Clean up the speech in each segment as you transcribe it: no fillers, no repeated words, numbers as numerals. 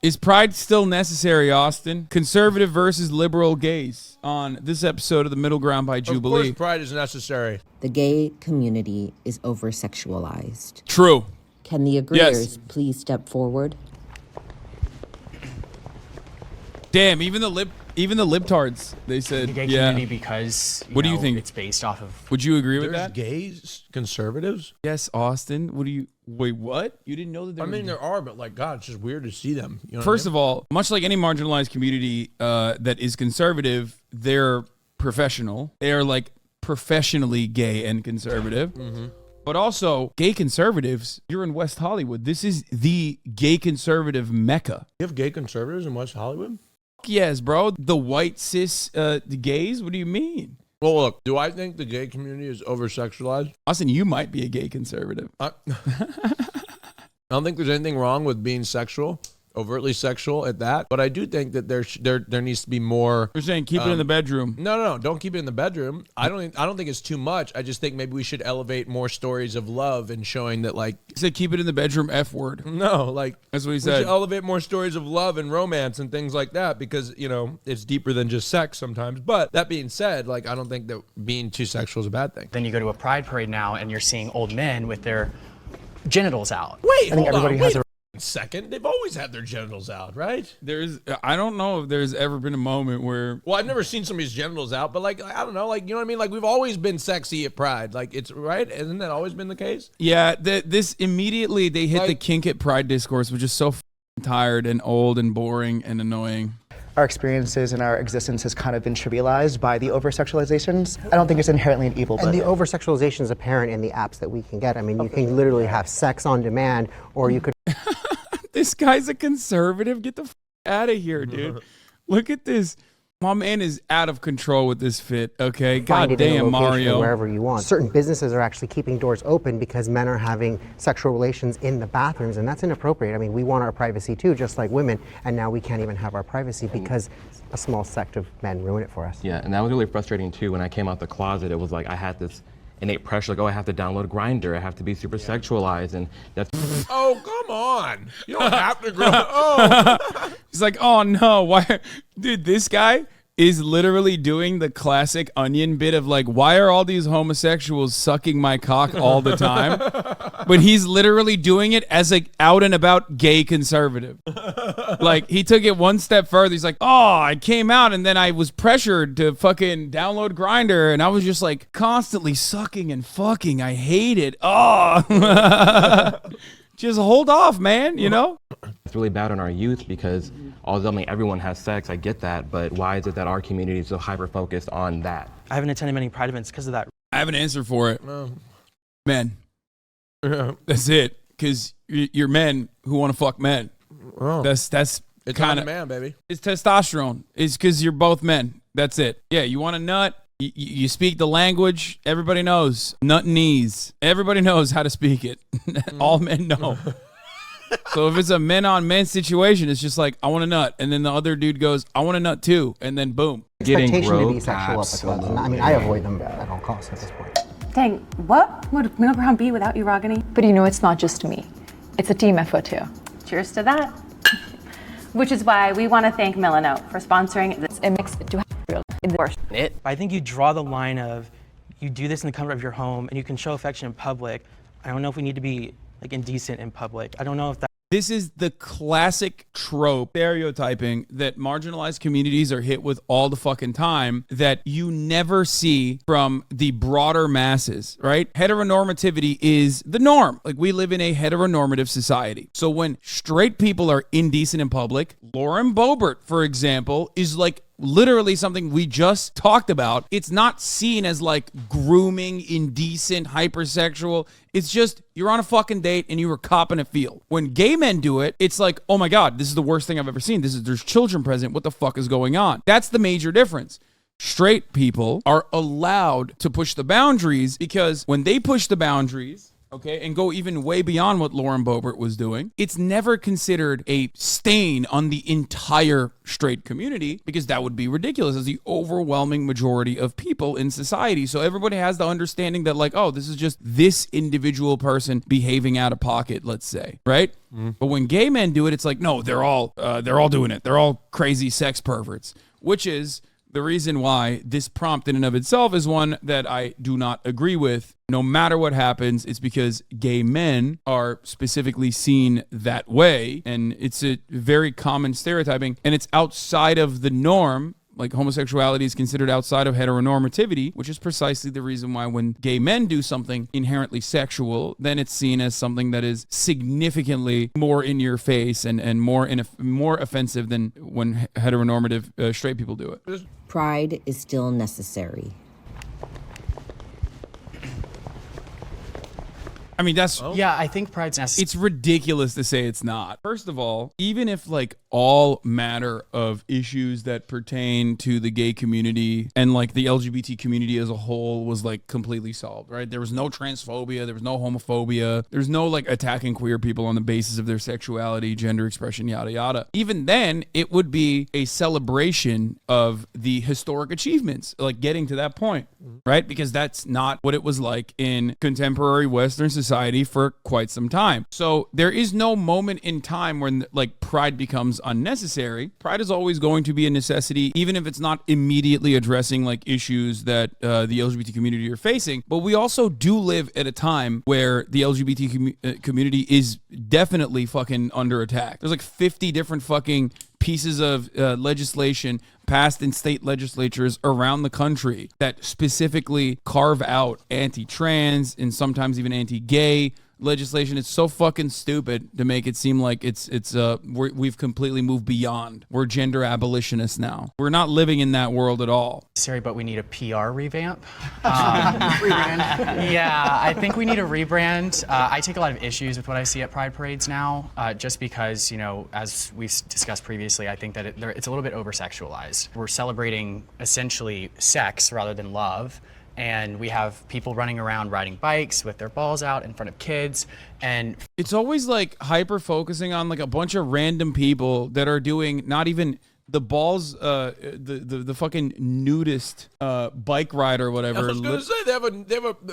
Is pride still necessary, Austin? Conservative versus liberal gays on this episode of The Middle Ground by Jubilee. Of course pride is necessary. The gay community is over-sexualized. True. Can the agreeers please step forward? Damn, even the libtards, they said, The gay community because what do you think? It's based off of. Would you agree with There's that? gays, conservatives? Yes, Austin. Wait, what? You didn't know that there I were mean, there are, but like, God, it's just weird to see them. You know First of all, much like any marginalized community that is conservative, they're professional. They are like professionally gay and conservative. But also, gay conservatives, you're in West Hollywood. This is the gay conservative mecca. You have gay conservatives in West Hollywood? Yes, bro. The white cis the gays? What do you mean? Well, look, do I think the gay community is over-sexualized? Austin, you might be a gay conservative. I don't think there's anything wrong with being sexual, overtly sexual at that. But I do think that there needs to be more. You're saying keep it in the bedroom. No, don't keep it in the bedroom. I don't think it's too much. I just think maybe we should elevate more stories of love and showing that, like, He said keep it in the bedroom, F word. no, like, That's what he we said. should elevate more stories of love and romance and things like that because, you know, it's deeper than just sex sometimes. But that being said, like, I don't think that being too sexual is a bad thing. Then you go to a pride parade now, and you're seeing old men with their genitals out. Wait, I think everybody has a. second. They've always had their genitals out, right? I don't know if there's ever been a moment where Well, I've never seen somebody's genitals out, but like, I don't know, like, you know what I mean? Like, we've always been sexy at Pride. Like, it's right. Isn't that always been the case? this immediately they hit the Like- kink at pride discourse, which is so tired and old and boring and annoying. Our experiences and our existence has kind of been trivialized by the over-sexualizations. I don't think it's inherently an evil, And but the over-sexualization is apparent in the apps that we can get. I mean, you can literally have sex on demand, or you could This guy's a conservative. Get the out of here, dude. Look at this. My man is out of control with this fit. Okay, find god it in a damn, location Mario. wherever you want. Certain businesses are actually keeping doors open because men are having sexual relations in the bathrooms, and that's inappropriate. I mean, we want our privacy too, just like women, and now we can't even have our privacy because a small sect of men ruin it for us. Yeah, and that was really frustrating too. When I came out the closet, it was like I had this innate pressure, like, oh, I have to download Grindr, I have to be super sexualized, and that's. Oh, come on. You don't have to grow. Oh. He's like, oh no, why, dude? This guy is literally doing the classic Onion bit of like, why are all these homosexuals sucking my cock all the time? But he's literally doing it as a out and about gay conservative. Like, he took it one step further. He's like, oh, I came out and then I was pressured to fucking download Grindr, and I was just like constantly sucking and fucking. I hate it. Oh. Just hold off, man, you know? It's really bad on our youth because although everyone has sex, I get that, but why is it that our community is so hyper-focused on that? I haven't attended many pride events because of that. I have an answer for it. Men. Yeah. That's it. Because you're men who want to fuck men. Oh. That's It's kind on of, demand, baby. it's testosterone. It's because you're both men. That's it. Yeah, you want a nut. You speak the language. Everybody knows. Nut and knees. Everybody knows how to speak it. All men know. So if it's a men on men situation, it's just like, I want a nut. And then the other dude goes, I want a nut too. And then boom. Expectation to be sexual up with others. I mean, I avoid them at all costs at this point. Dang, what would Middle Ground be without you, Ragini? But you know, it's not just me. It's a team effort too. Cheers to that. Which is why we want to thank Milanote for sponsoring this. It makes it to real in the worst. I think you draw the line of you do this in the comfort of your home and you can show affection in public. I don't know if we need to be like indecent in public. I don't know if that. This is the classic trope, stereotyping that marginalized communities are hit with all the fucking time that you never see from the broader masses, right? Heteronormativity is the norm. Like, we live in a heteronormative society. So when straight people are indecent in public, Lauren Boebert, for example, is like literally something we just talked about. It's not seen as like grooming, indecent, hypersexual. It's just you're on a fucking date and you were copping a feel. When gay men do it, it's like, oh my God, this is the worst thing I've ever seen. There's children present. What the fuck is going on? That's the major difference. Straight people are allowed to push the boundaries because when they push the boundaries, okay, and go even way beyond what Lauren Boebert was doing, it's never considered a stain on the entire straight community, because that would be ridiculous as the overwhelming majority of people in society. So everybody has the understanding that like, oh, this is just this individual person behaving out of pocket, let's say, right? But when gay men do it, it's like, no, they're all doing it. They're all crazy sex perverts, which is the reason why this prompt in and of itself is one that I do not agree with. No matter what happens, it's because gay men are specifically seen that way. And it's a very common stereotyping, and it's outside of the norm. Like homosexuality is considered outside of heteronormativity, which is precisely the reason why when gay men do something inherently sexual, then it's seen as something that is significantly more in your face and more offensive than when heteronormative straight people do it. Pride is still necessary. I mean, that's... Yeah, I think pride's necessary. It's ridiculous to say it's not. First of all, even if like all matter of issues that pertain to the gay community and like the LGBT community as a whole was like completely solved, right? There was no transphobia, there was no homophobia, there's no like attacking queer people on the basis of their sexuality, gender expression, yada yada. Even then, it would be a celebration of the historic achievements, like getting to that point, right? Because that's not what it was like in contemporary Western society for quite some time. So there is no moment in time when like pride becomes unnecessary. Pride is always going to be a necessity, even if it's not immediately addressing like issues that the LGBT community are facing. But we also do live at a time where the LGBT community is definitely fucking under attack. There's like 50 different fucking pieces of legislation passed in state legislatures around the country that specifically carve out anti-trans and sometimes even anti-gay legislation. It's so fucking stupid to make it seem like we've completely moved beyond. We're gender abolitionists now. We're not living in that world at all. Sorry, but we need a PR revamp. Yeah, I think we need a rebrand. I take a lot of issues with what I see at Pride parades now, just because, you know, as we've discussed previously, I think that it's a little bit over-sexualized. We're celebrating essentially sex rather than love. And we have people running around riding bikes with their balls out in front of kids. And it's always like hyper focusing on like a bunch of random people that are doing not even the balls, the fucking nudist bike ride or whatever. I was gonna say they have a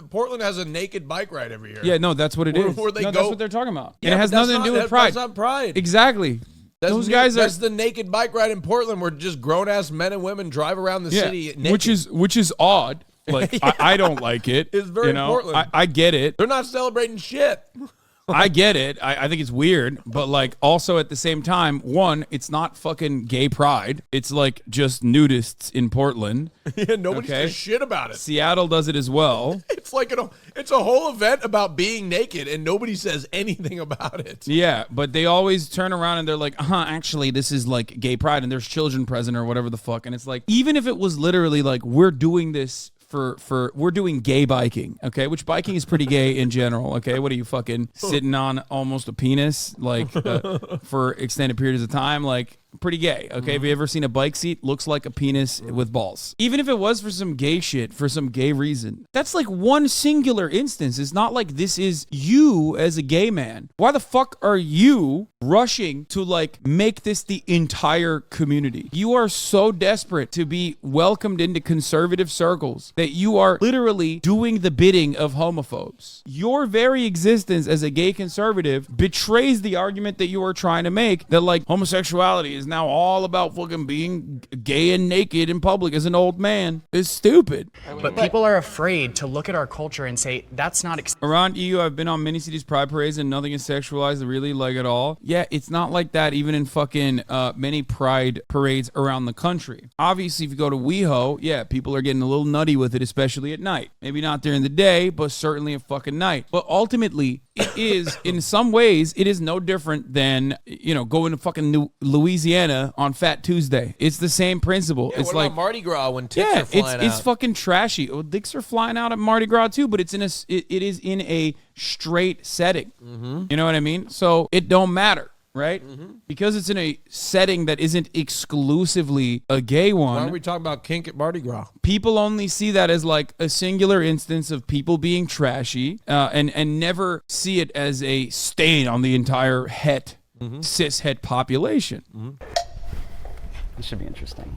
Portland has a naked bike ride every year. Yeah, no, that's what it is. Where they no, go. that's what they're talking about. Yeah, and it has nothing to do with pride. That's not pride. Exactly. That's the naked bike ride in Portland, where just grown ass men and women drive around the city naked. Which is odd. Like, I don't like it. It's very Portland. I get it. They're not celebrating shit. I get it. I think it's weird. But, like, also at the same time, one, it's not fucking gay pride. It's, like, just nudists in Portland. Yeah, nobody says shit about it. Seattle does it as well. It's like it's a whole event about being naked, and nobody says anything about it. Yeah, but they always turn around and they're like, actually, this is, like, gay pride, and there's children present or whatever the fuck. And it's like, even if it was literally, like, we're doing this we're doing gay biking, okay? Which biking is pretty gay in general, okay? What are you fucking sitting on almost a penis, like for extended periods of time, like pretty gay, okay? Have you ever seen a bike seat? Looks like a penis with balls. Even if it was for some gay shit, for some gay reason, that's like one singular instance. It's not like this is you as a gay man. Why the fuck are you rushing to like make this the entire community? You are so desperate to be welcomed into conservative circles that you are literally doing the bidding of homophobes. Your very existence as a gay conservative betrays the argument that you are trying to make that like homosexuality is now all about fucking being gay and naked in public as an old man. It's stupid. But people are afraid to look at our culture and say, that's not... Around EU, I've been on many cities pride parades and nothing is sexualized really like at all. Yeah, it's not like that even in fucking many pride parades around the country. Obviously, if you go to WeHo, yeah, people are getting a little nutty with it, especially at night. Maybe not during the day, but certainly at fucking night. But ultimately, it is, in some ways, it is no different than, you know, going to fucking Louisiana on Fat Tuesday. It's the same principle. Yeah, it's what like about Mardi Gras when tits are flying out? It's fucking trashy. Well, dicks are flying out at Mardi Gras too, but it is in a straight setting. You know what I mean? So it don't matter. right? Because it's in a setting that isn't exclusively a gay one. Why are we talking about kink at Mardi Gras? People only see that as like a singular instance of people being trashy, and never see it as a stain on the entire cis het population. This should be interesting.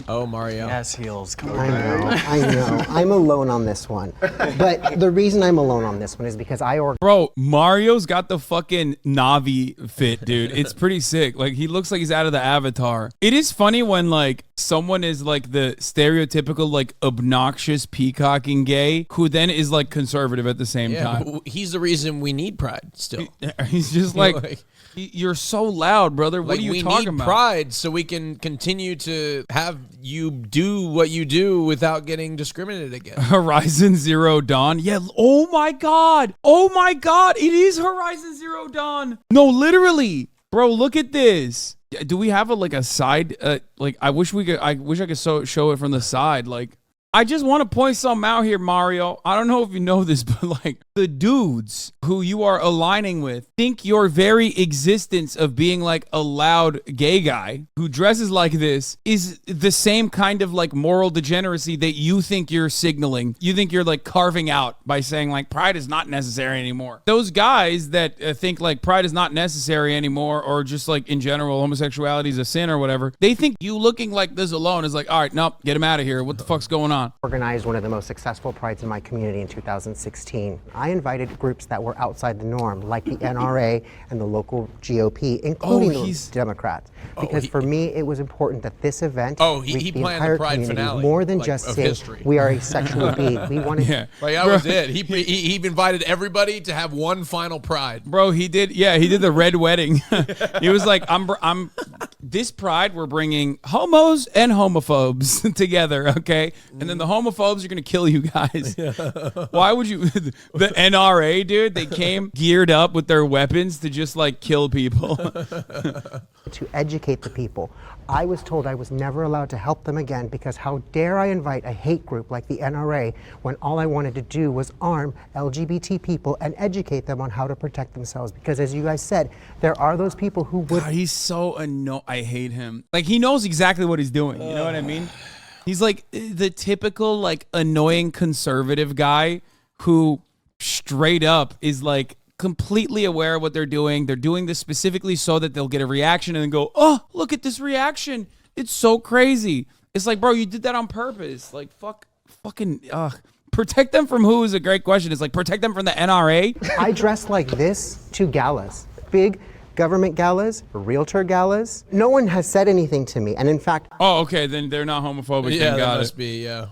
Oh, Mario. Yes, heels. Come on. I know. I'm alone on this one. But the reason I'm alone on this one is because Bro, Mario's got the fucking Navi fit, dude. It's pretty sick. Like, he looks like he's out of the Avatar. It is funny when, like, someone is, like, the stereotypical, like, obnoxious, peacocking gay who then is, like, conservative at the same time. But he's the reason we need pride still. He's just like, you're so loud, brother. What are you talking We need about? pride so we can continue to have you do what you do without getting discriminated against. Horizon Zero Dawn. Yeah. Oh my God. Oh my God. It is Horizon Zero Dawn. No, literally, bro. Look at this. Do we have a side? I wish I could show it from the side. Like, I just want to point something out here, Mario. I don't know if you know this, but like the dudes who you are aligning with think your very existence of being like a loud gay guy who dresses like this is the same kind of like moral degeneracy that you think you're signaling. You think you're like carving out by saying like pride is not necessary anymore. Those guys that think like pride is not necessary anymore, or just like in general homosexuality is a sin or whatever, they think you looking like this alone is like, all right, nope, get him out of here. What the fuck's going on? organized one of the most successful prides in my community in 2016. I invited groups that were outside the norm, like the NRA and the local GOP, including the Democrats. Because for me, it was important that this event reach the entire community more than just say we are a sexual being. We wanted like that was it. He invited everybody to have one final pride. Bro, he did. Yeah, he did the red wedding. He was like, I'm this pride, we're bringing homos and homophobes together, okay? And then the homophobes are going to kill you guys. Why would you? The NRA, dude, they came geared up with their weapons to just like kill people. To educate the people. I was told I was never allowed to help them again because how dare I invite a hate group like the NRA when all I wanted to do was arm LGBT people and educate them on how to protect themselves. Because as you guys said, there are those people who would... God, he's so annoying. I hate him. Like, he knows exactly what he's doing. You know what I mean? He's like the typical like annoying conservative guy who straight up is like completely aware of what they're doing. They're doing this specifically so that they'll get a reaction and then go, oh, look at this reaction. It's so crazy. It's like, bro, you did that on purpose. Like, protect them from who is a great question. It's like, protect them from the NRA. I dressed like this to galas. Big government galas, realtor galas. No one has said anything to me. And in fact... Oh, okay. Then they're not homophobic. Yeah, that must be, yeah.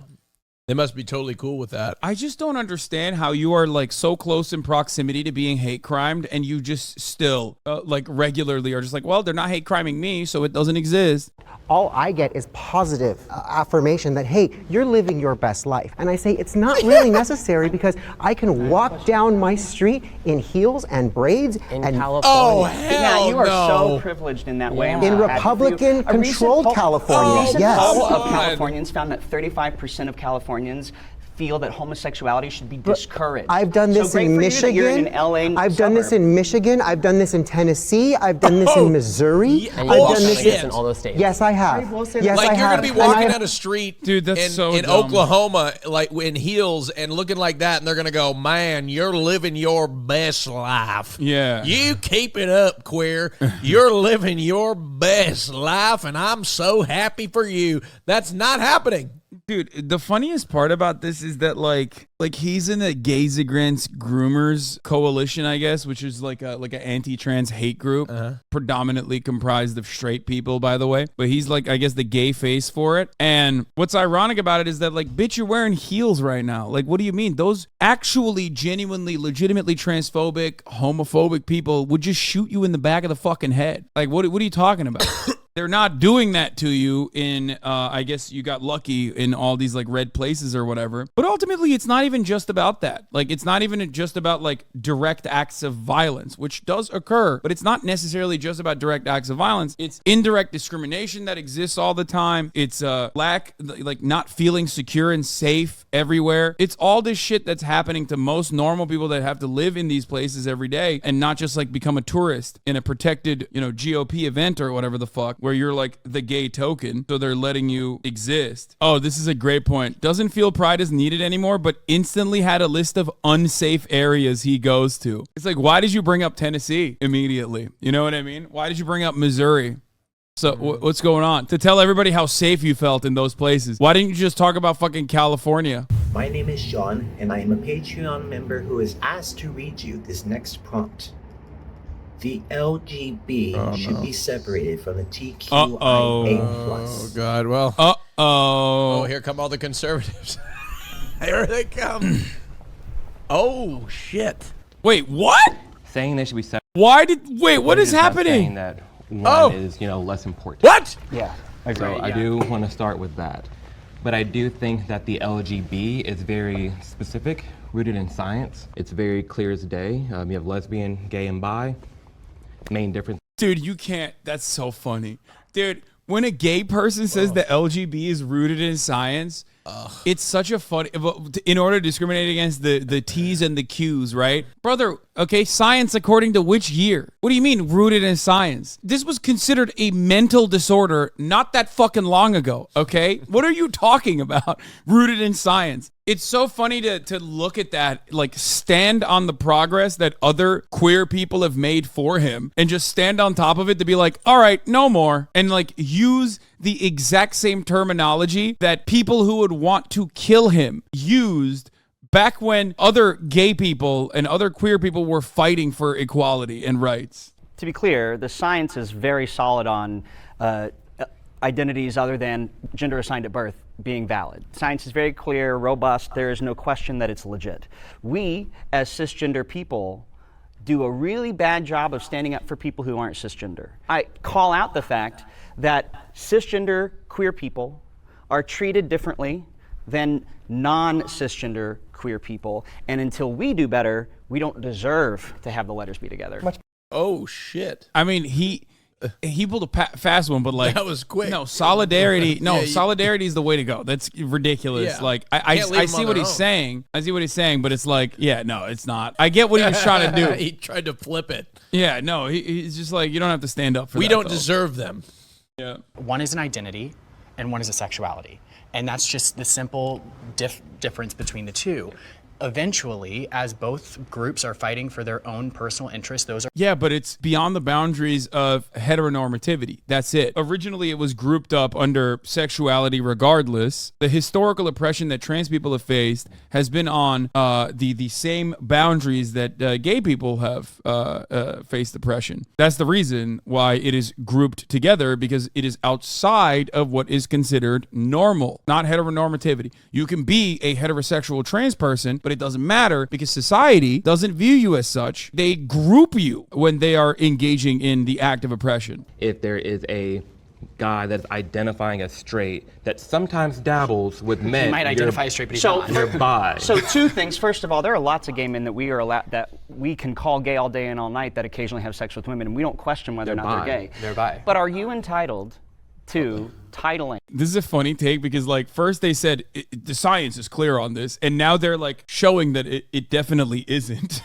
They must be totally cool with that. I just don't understand how you are like so close in proximity to being hate crimed and you just still like regularly are just like, well, they're not hate criming me, so it doesn't exist. All I get is positive affirmation that, hey, you're living your best life. And I say it's not really necessary because I can walk down my street in heels and braids in and California. Oh, hell yeah, you are no. so privileged in that way. In Republican-controlled California, A recent yes. poll of God. Californians found that 35% of Californians feel that homosexuality should be discouraged. I've done this so in Michigan. I've done this in Michigan. I've done this in Tennessee. I've done this in Missouri. And I've you've done this in all those states. Yes, I have. Yes, like I you're have. gonna be walking down a street, dude, that's so in dumb. Oklahoma, like in heels and looking like that, and they're gonna go, "Man, you're living your best life." Yeah. You keep it up, queer. You're living your best life, and I'm so happy for you. That's not happening. Dude, the funniest part about this is that like he's in the Gays Against Groomers Coalition, I guess, which is like an anti-trans hate group, predominantly comprised of straight people, by the way. But he's like, I guess, the gay face for it. And what's ironic about it is that like, bitch, you're wearing heels right now. Like, what do you mean? Those actually, genuinely, legitimately transphobic, homophobic people would just shoot you in the back of the fucking head. Like, what are you talking about? They're not doing that to you in, I guess you got lucky in all these like red places or whatever. But ultimately, it's not even just about that. Like, it's not even just about like direct acts of violence, which does occur, but it's not necessarily just about direct acts of violence. It's indirect discrimination that exists all the time. It's like not feeling secure and safe everywhere. It's all this shit that's happening to most normal people that have to live in these places every day and not just like become a tourist in a protected, GOP event or whatever the fuck, where you're like the gay token, so they're letting you exist. Oh, this is a great point. Doesn't feel pride is needed anymore, but instantly had a list of unsafe areas he goes to. It's like, why did you bring up Tennessee immediately? You know what I mean? Why did you bring up Missouri? So what's going on? To tell everybody how safe you felt in those places. Why didn't you just talk about fucking California? My name is Sean, and I am a Patreon member who is asked to read you this next prompt. The LGB should be separated from the TQIA+. Oh, God. Well. Oh, here come all the conservatives. Here they come. Oh, shit. Wait, what? Saying they should be separated. What is happening? Saying that one is, less important. What? Yeah. So I do want to start with that. But I do think that the LGB is very specific, rooted in science. It's very clear as day. You have lesbian, gay, and bi. Main difference. Dude, you can't. That's so funny. Dude, when a gay person says the LGB is rooted in science, it's such a funny, in order to discriminate against the T's and the Q's, right? Brother, okay, science according to which year? What do you mean rooted in science? This was considered a mental disorder not that fucking long ago, okay? What are you talking about? Rooted in science. It's so funny to look at that, like stand on the progress that other queer people have made for him and just stand on top of it to be like, all right, no more. And like use the exact same terminology that people who would want to kill him used back when other gay people and other queer people were fighting for equality and rights. To be clear, the science is very solid on identities other than gender assigned at birth being valid. Science is very clear, robust. There is no question that it's legit. We, as cisgender people, do a really bad job of standing up for people who aren't cisgender. I call out the fact that cisgender queer people are treated differently than non-cisgender queer people, and until we do better, we don't deserve to have the letters be together. Oh, shit. I mean, he pulled a fast one, but like that was quick. No, solidarity. No, solidarity is the way to go. That's ridiculous. Yeah. Like I see what he's saying. I see what he's saying, but it's like, yeah, no, it's not. I get what he was trying to do. He tried to flip it. Yeah, no, he's just like, you don't have to stand up for that. We don't deserve them. Yeah. One is an identity, and one is a sexuality, and that's just the simple difference between the two. Eventually, as both groups are fighting for their own personal interests, those are... Yeah, but it's beyond the boundaries of heteronormativity. That's it. Originally, it was grouped up under sexuality regardless. The historical oppression that trans people have faced has been on the same boundaries that gay people have faced oppression. That's the reason why it is grouped together, because it is outside of what is considered normal, not heteronormativity. You can be a heterosexual trans person, but it doesn't matter because society doesn't view you as such. They group you when they are engaging in the act of oppression. If there is a guy that's identifying as straight that sometimes dabbles with men, he might identify as straight, but he's not. You're bi. So two things. First of all, there are lots of gay men that we can call gay all day and all night that occasionally have sex with women, and we don't question whether or not they're gay. They're bi. But are you entitled to titling? This is a funny take because like first they said the science is clear on this, and now they're like showing that it definitely isn't.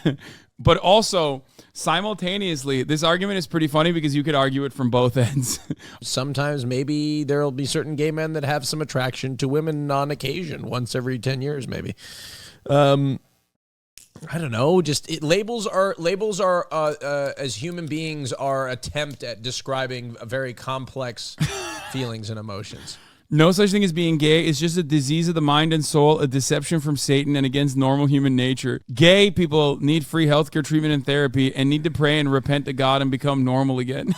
But also simultaneously, this argument is pretty funny because you could argue it from both ends. Sometimes maybe there'll be certain gay men that have some attraction to women on occasion, once every 10 years maybe. I don't know. Labels are as human beings are attempt at describing very complex feelings and emotions. No such thing as being gay. It's just a disease of the mind and soul, a deception from Satan and against normal human nature. Gay people need free healthcare treatment and therapy and need to pray and repent to God and become normal again.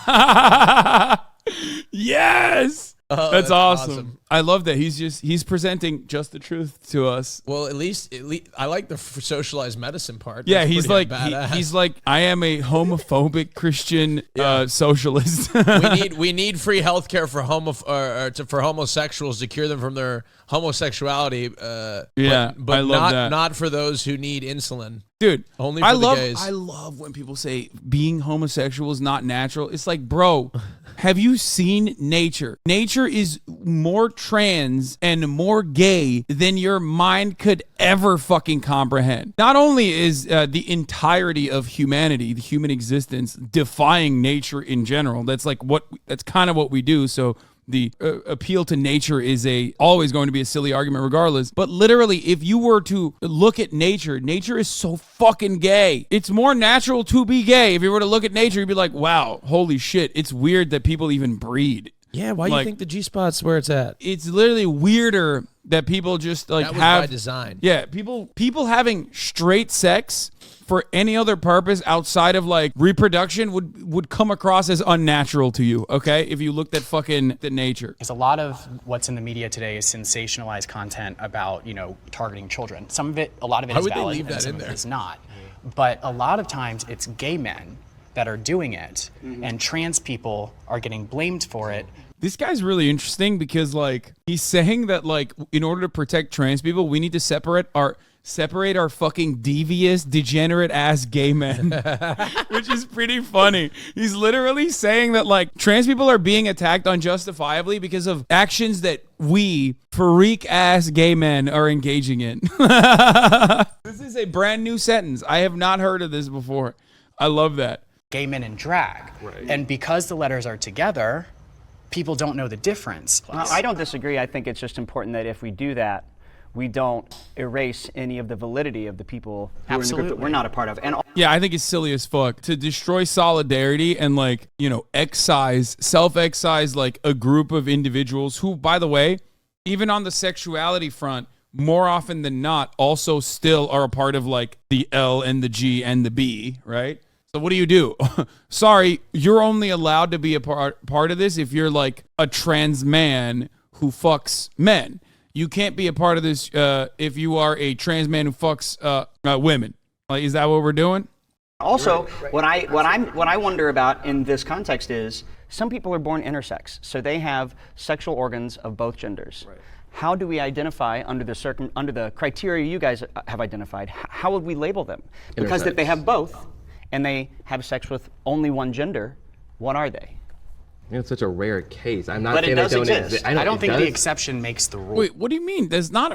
Yes! That's awesome. I love that he's presenting just the truth to us. Well, at least I like the socialized medicine part. Yeah, That's he's pretty like badass. he's like, I am a homophobic Christian socialist. we need free healthcare for homosexuals to cure them from their homosexuality. But I love that. Not for those who need insulin. Dude, only for the gays. I love when people say being homosexual is not natural. It's like, bro, have you seen nature? Nature is more trans and more gay than your mind could ever fucking comprehend. Not only is the entirety of humanity, the human existence, defying nature in general. That's kind of what we do. So the appeal to nature is always going to be a silly argument regardless. But literally, if you were to look at nature is so fucking gay. It's more natural to be gay. If you were to look at nature, you'd be like, wow, holy shit. It's weird that people even breed. Yeah, why do you think the G-spot's where it's at? It's literally weirder that people just like that was have by design. Yeah, people having straight sex for any other purpose outside of like reproduction would come across as unnatural to you, okay? If you looked at fucking the nature. Because a lot of what's in the media today is sensationalized content about, targeting children. A lot of it is valid and some of it is not. But a lot of times it's gay men that are doing it, and trans people are getting blamed for it. This guy's really interesting because like he's saying that like in order to protect trans people, we need to separate our fucking devious, degenerate ass gay men, which is pretty funny. He's literally saying that like trans people are being attacked unjustifiably because of actions that we freak ass gay men are engaging in. This is a brand new sentence. I have not heard of this before. I love that. Gay men in drag. Right. And because the letters are together, people don't know the difference. Well, I don't disagree. I think it's just important that if we do that, we don't erase any of the validity of the people who are in the group that we're not a part of. And yeah, I think it's silly as fuck to destroy solidarity and like, self-excise like a group of individuals who, by the way, even on the sexuality front, more often than not, also still are a part of like the L and the G and the B, right? So what do you do? Sorry, you're only allowed to be a part of this if you're like a trans man who fucks men. You can't be a part of this if you are a trans man who fucks women. Like, is that what we're doing? Also, what I wonder about in this context is some people are born intersex, so they have sexual organs of both genders. Right. How do we identify under the criteria you guys have identified? How would we label them? Because if they have both and they have sex with only one gender, what are they? It's such a rare case. I'm not but saying it does they don't exist. I don't think the exception makes the rule. Wait, what do you mean? That's not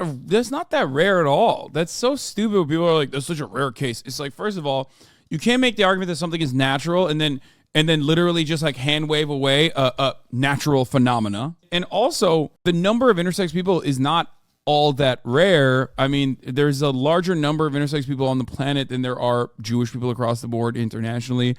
that rare at all. That's so stupid. People are like, that's such a rare case. It's like, first of all, you can't make the argument that something is natural and then literally just like hand wave away a natural phenomena. And also, the number of intersex people is not all that rare. I mean, there's a larger number of intersex people on the planet than there are Jewish people across the board internationally.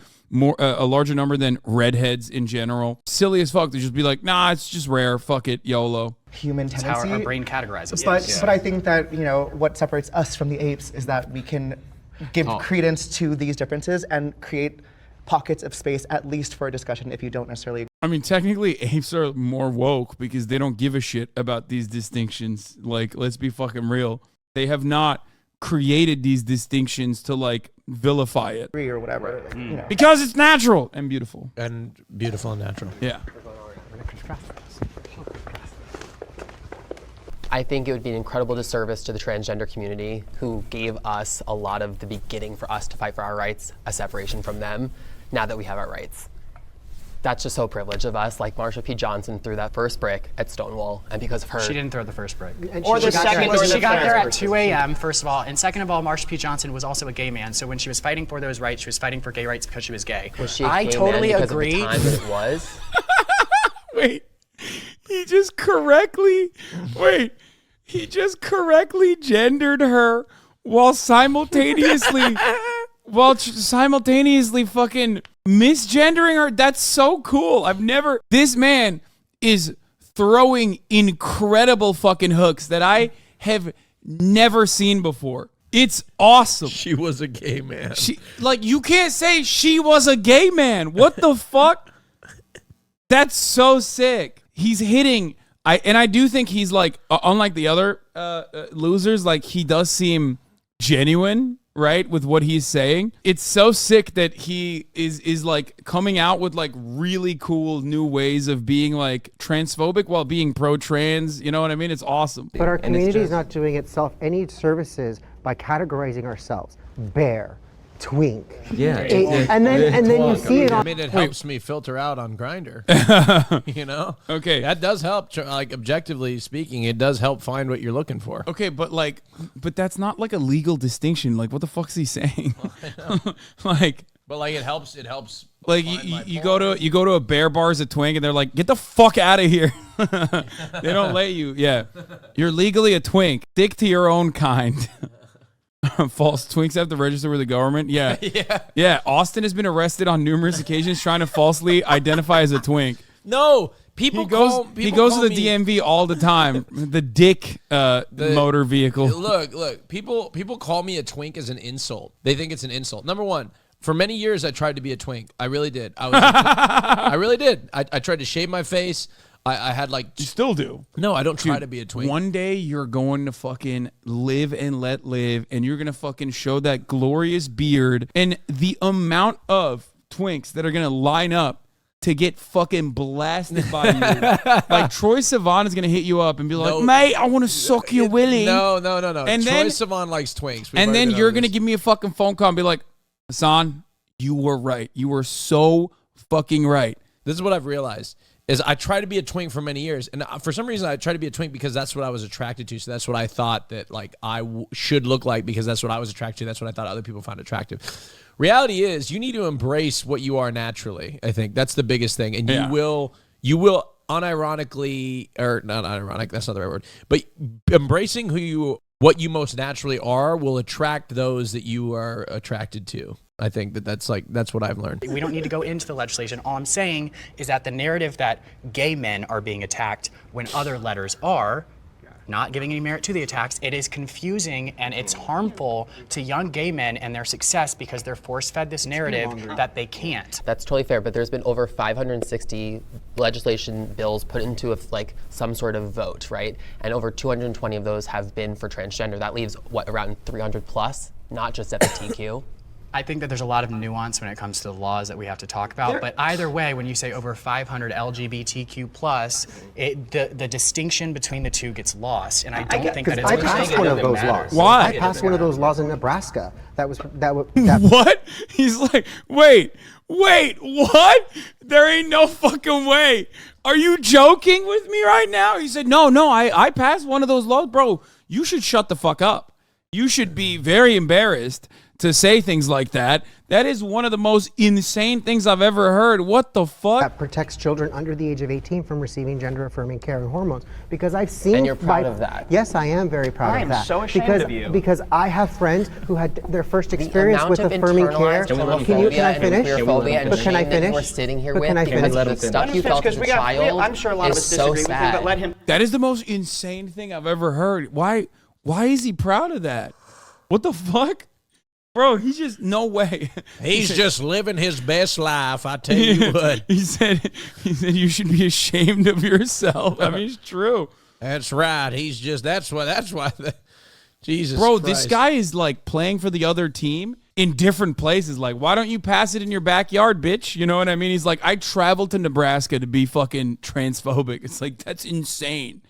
A larger number than redheads in general. Silly as fuck to just be like, nah, it's just rare. Fuck it, YOLO. Human tendency. That's how our brain categorizes. But I think that what separates us from the apes is that we can give credence to these differences and create pockets of space, at least for a discussion, if you don't necessarily. I mean, technically, apes are more woke because they don't give a shit about these distinctions. Like, let's be fucking real. They have not created these distinctions to like vilify it or whatever, because it's natural and beautiful and natural. Yeah. I think it would be an incredible disservice to the transgender community who gave us a lot of the beginning for us to fight for our rights, a separation from them, now that we have our rights. That's just so privileged of us, like Marsha P. Johnson threw that first brick at Stonewall, and because of her... She didn't throw the first brick. Or the second. She got there at 2 a.m., first of all, and second of all, Marsha P. Johnson was also a gay man, so when she was fighting for those rights, she was fighting for gay rights because she was gay. Was she a gay man because of the time that it was? Wait, he just correctly gendered her while simultaneously fucking misgendering her. That's so cool. This man is throwing incredible fucking hooks that I have never seen before. It's awesome. She was a gay man. You can't say she was a gay man. What the fuck? That's so sick. He's hitting I do think he's like, unlike the other losers, like he does seem genuine, right, with what he's saying. It's so sick that he is like coming out with like really cool new ways of being like transphobic while being pro-trans. You know what I mean? It's awesome. But our community is not doing itself any services by categorizing ourselves. Bear, twink. Yeah. And then you see it I on. mean, it helps me filter out on Grindr. You know? Okay. That does help. Like, objectively speaking, it does help find what you're looking for. Okay, but that's not like a legal distinction. Like, what the fuck's he saying? Like, but like, it helps. It helps. Like you go to a bear bar as a twink and they're like, get the fuck out of here. They don't let you. Yeah, you're legally a twink. Stick to your own kind. False twinks have to register with the government. Yeah. Yeah. Austin has been arrested on numerous occasions trying to falsely identify as a twink. No, he goes to the DMV all the time. The dick motor vehicle. Look. People call me a twink as an insult. They think it's an insult. Number one, for many years I tried to be a twink. I really did. I really did. I tried to shave my face. I had like... You still do. No, I don't try to be a twink. One day you're going to fucking live and let live, and you're going to fucking show that glorious beard, and the amount of twinks that are going to line up to get fucking blasted by you. Like Troye Sivan is going to hit you up and be like, mate, I want to suck your willy. No. And Troye Sivan likes twinks. And then you're going to give me a fucking phone call and be like, Hasan, you were right. You were so fucking right. This is what I've realized. Is I tried to be a twink for many years, and for some reason I tried to be a twink because that's what I was attracted to. So that's what I thought that like I should look like because that's what I was attracted to. That's what I thought other people found attractive. Reality is, you need to embrace what you are naturally. I think that's the biggest thing, and you will unironically, or not ironic. That's not the right word, but embracing what you most naturally are will attract those that you are attracted to. I think that's what I've learned. We don't need to go into the legislation. All I'm saying is that the narrative that gay men are being attacked when other letters are, not giving any merit to the attacks, it is confusing and it's harmful to young gay men and their success because they're force-fed this narrative that they can't. That's totally fair, but there's been over 560 legislation bills put into some sort of vote, right? And over 220 of those have been for transgender. That leaves, around 300 plus, not just LGBTQ. I think that there's a lot of nuance when it comes to the laws that we have to talk about, but either way, when you say over 500 LGBTQ plus, the distinction between the two gets lost, and I don't think that it's... I passed one of those laws. Why? I passed one of those laws in Nebraska. What? He's like, wait, what? There ain't no fucking way. Are you joking with me right now? He said, no, I passed one of those laws. Bro, you should shut the fuck up. You should be very embarrassed to say things like that. That is one of the most insane things I've ever heard. What the fuck? That protects children under the age of 18 from receiving gender-affirming care and hormones. Because I've seen... And you're proud of that. Yes, I am very proud of that. I am so ashamed of you. Because I have friends who had their first experience with affirming care. Can I finish? But can I finish? We're sitting here But with can I finish? the stuff you felt as a child. I'm sure a lot of us disagree with him, but let him... That is the most insane thing I've ever heard. Why is he proud of that? What the fuck? Bro, he's just, no way. He's just living his best life, I tell you what. He said you should be ashamed of yourself. I mean, it's true. That's right. That's why. Jesus Bro, Christ. this guy is like playing for the other team in different places. Like, why don't you pass it in your backyard, bitch? You know what I mean? He's like, I traveled to Nebraska to be fucking transphobic. It's like, that's insane.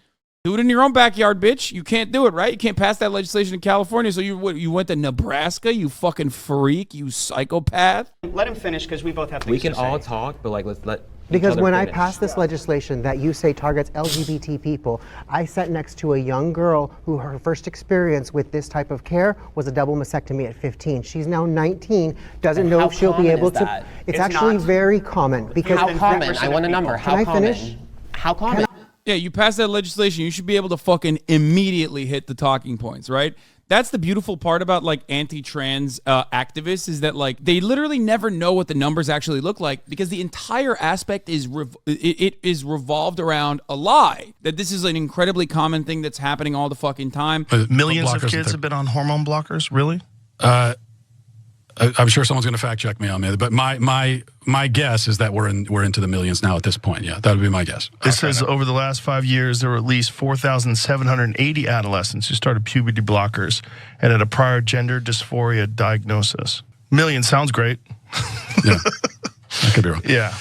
Do it in your own backyard, bitch. You can't do it, right? You can't pass that legislation in California. So you went to Nebraska, you fucking freak, you psychopath. Let him finish because we both have things We can to say. all talk, but let's let Because when I passed this legislation that you say targets LGBT people, I sat next to a young girl who her first experience with this type of care was a double mastectomy at 15. She's now 19, doesn't know if she'll be able to. It's actually very common. Because how common? I want a number. How common? Can I finish? How common? Yeah, you pass that legislation, you should be able to fucking immediately hit the talking points, right? That's the beautiful part about like anti-trans activists is that like they literally never know what the numbers actually look like because the entire aspect is it is revolved around a lie. That this is an incredibly common thing that's happening all the fucking time. Millions of kids have been on hormone blockers, really? I'm sure someone's going to fact check me on that, but my guess is that we're into the millions now at this point. Yeah, that would be my guess. It says over the last 5 years, there were at least 4,780 adolescents who started puberty blockers and had a prior gender dysphoria diagnosis. Million sounds great. Yeah, I could be wrong. Yeah.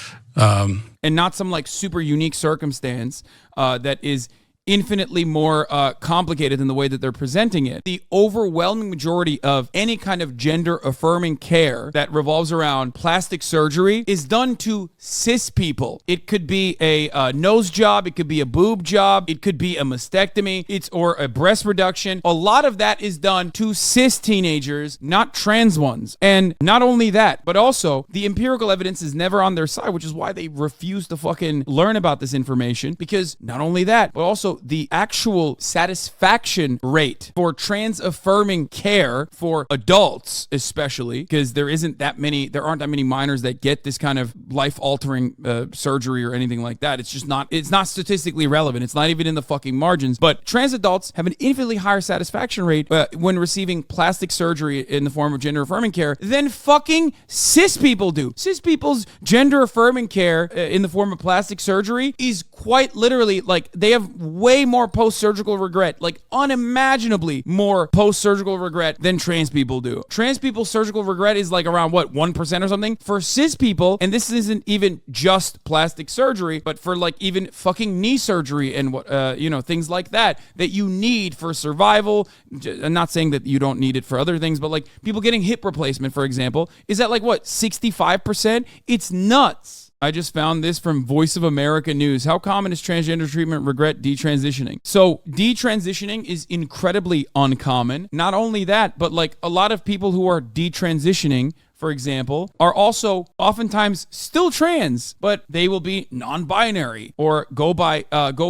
And not some like super unique circumstance that is infinitely more complicated than the way that they're presenting it. The overwhelming majority of any kind of gender-affirming care that revolves around plastic surgery is done to cis people. It could be a nose job, it could be a boob job, it could be a mastectomy, or a breast reduction. A lot of that is done to cis teenagers, not trans ones. And not only that, but also the empirical evidence is never on their side, which is why they refuse to fucking learn about this information, because not only that, but also the actual satisfaction rate for trans-affirming care for adults, especially, because there aren't that many minors that get this kind of life-altering surgery or anything like that. It's not statistically relevant. It's not even in the fucking margins. But trans adults have an infinitely higher satisfaction rate when receiving plastic surgery in the form of gender-affirming care than fucking cis people do. Cis people's gender-affirming care in the form of plastic surgery is quite literally, like, they have way more post-surgical regret, like unimaginably more post-surgical regret than trans people do. Trans people's surgical regret is like around, 1% or something? For cis people, and this isn't even just plastic surgery, but for like even fucking knee surgery and things like that you need for survival. I'm not saying that you don't need it for other things, but like people getting hip replacement, for example, is that like 65%? It's nuts. I just found this from Voice of America News. How common is transgender treatment regret detransitioning? So detransitioning is incredibly uncommon. Not only that, but like a lot of people who are detransitioning, for example, are also oftentimes still trans, but they will be non-binary or go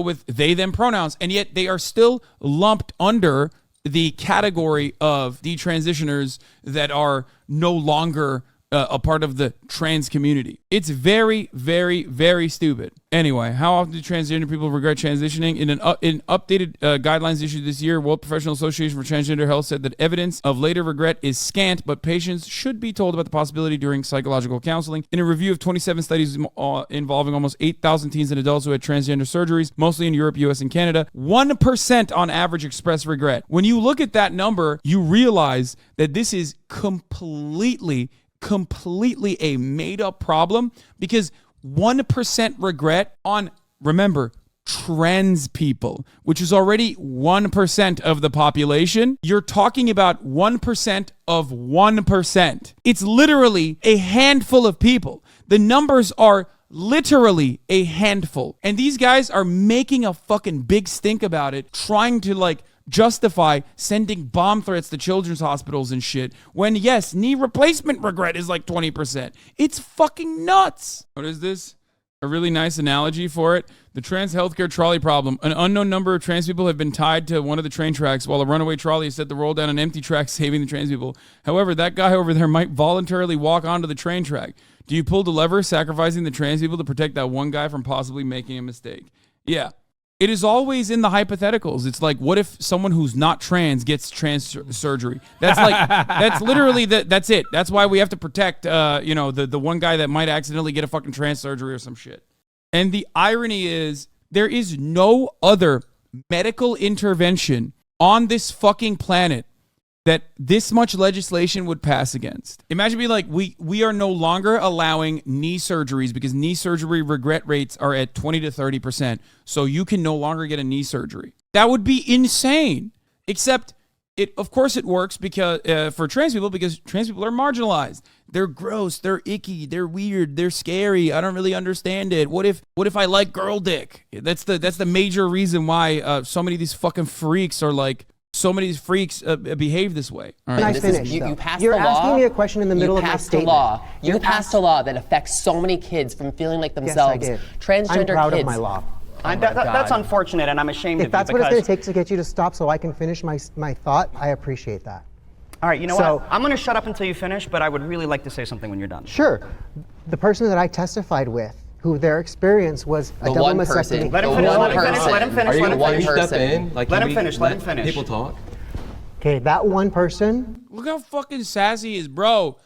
with they them pronouns, and yet they are still lumped under the category of detransitioners that are no longer a part of the trans community. It's very, very, very stupid. Anyway, how often do transgender people regret transitioning? In updated guidelines issued this year, World Professional Association for Transgender Health said that evidence of later regret is scant, but patients should be told about the possibility during psychological counseling. In a review of 27 studies involving almost 8,000 teens and adults who had transgender surgeries, mostly in Europe, US, and Canada, 1% on average expressed regret. When you look at that number, you realize that this is completely a made-up problem, because 1% regret on, remember, trans people, which is already 1% of the population. You're talking about 1% of 1%. It's literally a handful of people. The numbers are literally a handful. And these guys are making a fucking big stink about it, trying to like justify sending bomb threats to children's hospitals and shit, when yes, knee replacement regret is like 20%. It's fucking nuts. What is this? A really nice analogy for it. The trans healthcare trolley problem. An unknown number of trans people have been tied to one of the train tracks while a runaway trolley is set to roll down an empty track, saving the trans people. However, that guy over there might voluntarily walk onto the train track. Do you pull the lever, sacrificing the trans people to protect that one guy from possibly making a mistake? Yeah. It is always in the hypotheticals. It's like, what if someone who's not trans gets trans surgery? That's like, that's literally that's it. That's why we have to protect, the one guy that might accidentally get a fucking trans surgery or some shit. And the irony is, there is no other medical intervention on this fucking planet that this much legislation would pass against. Imagine being like, we are no longer allowing knee surgeries because knee surgery regret rates are at 20 to 30%. So you can no longer get a knee surgery. That would be insane. Except of course it works because for trans people, because trans people are marginalized. They're gross, they're icky, they're weird, they're scary. I don't really understand it. What if I like girl dick? That's the major reason why so many of these fucking freaks are like, so many freaks behave this way. All right. Can I finish? You passed You're the law. asking me a question in the middle of my statement. You passed a law that affects so many kids from feeling like themselves. Yes, I did. Transgender I'm proud kids. of my law. That's unfortunate, and I'm ashamed of you. If that's what it's going to take to get you to stop so I can finish my thought, I appreciate that. All right, you know what? I'm going to shut up until you finish, but I would really like to say something when you're done. Sure. The person that I testified with, who their experience was a double mastectomy. Let him finish. Let him finish. Let him finish. People talk. Okay, that one person. Look how fucking sassy he is, bro.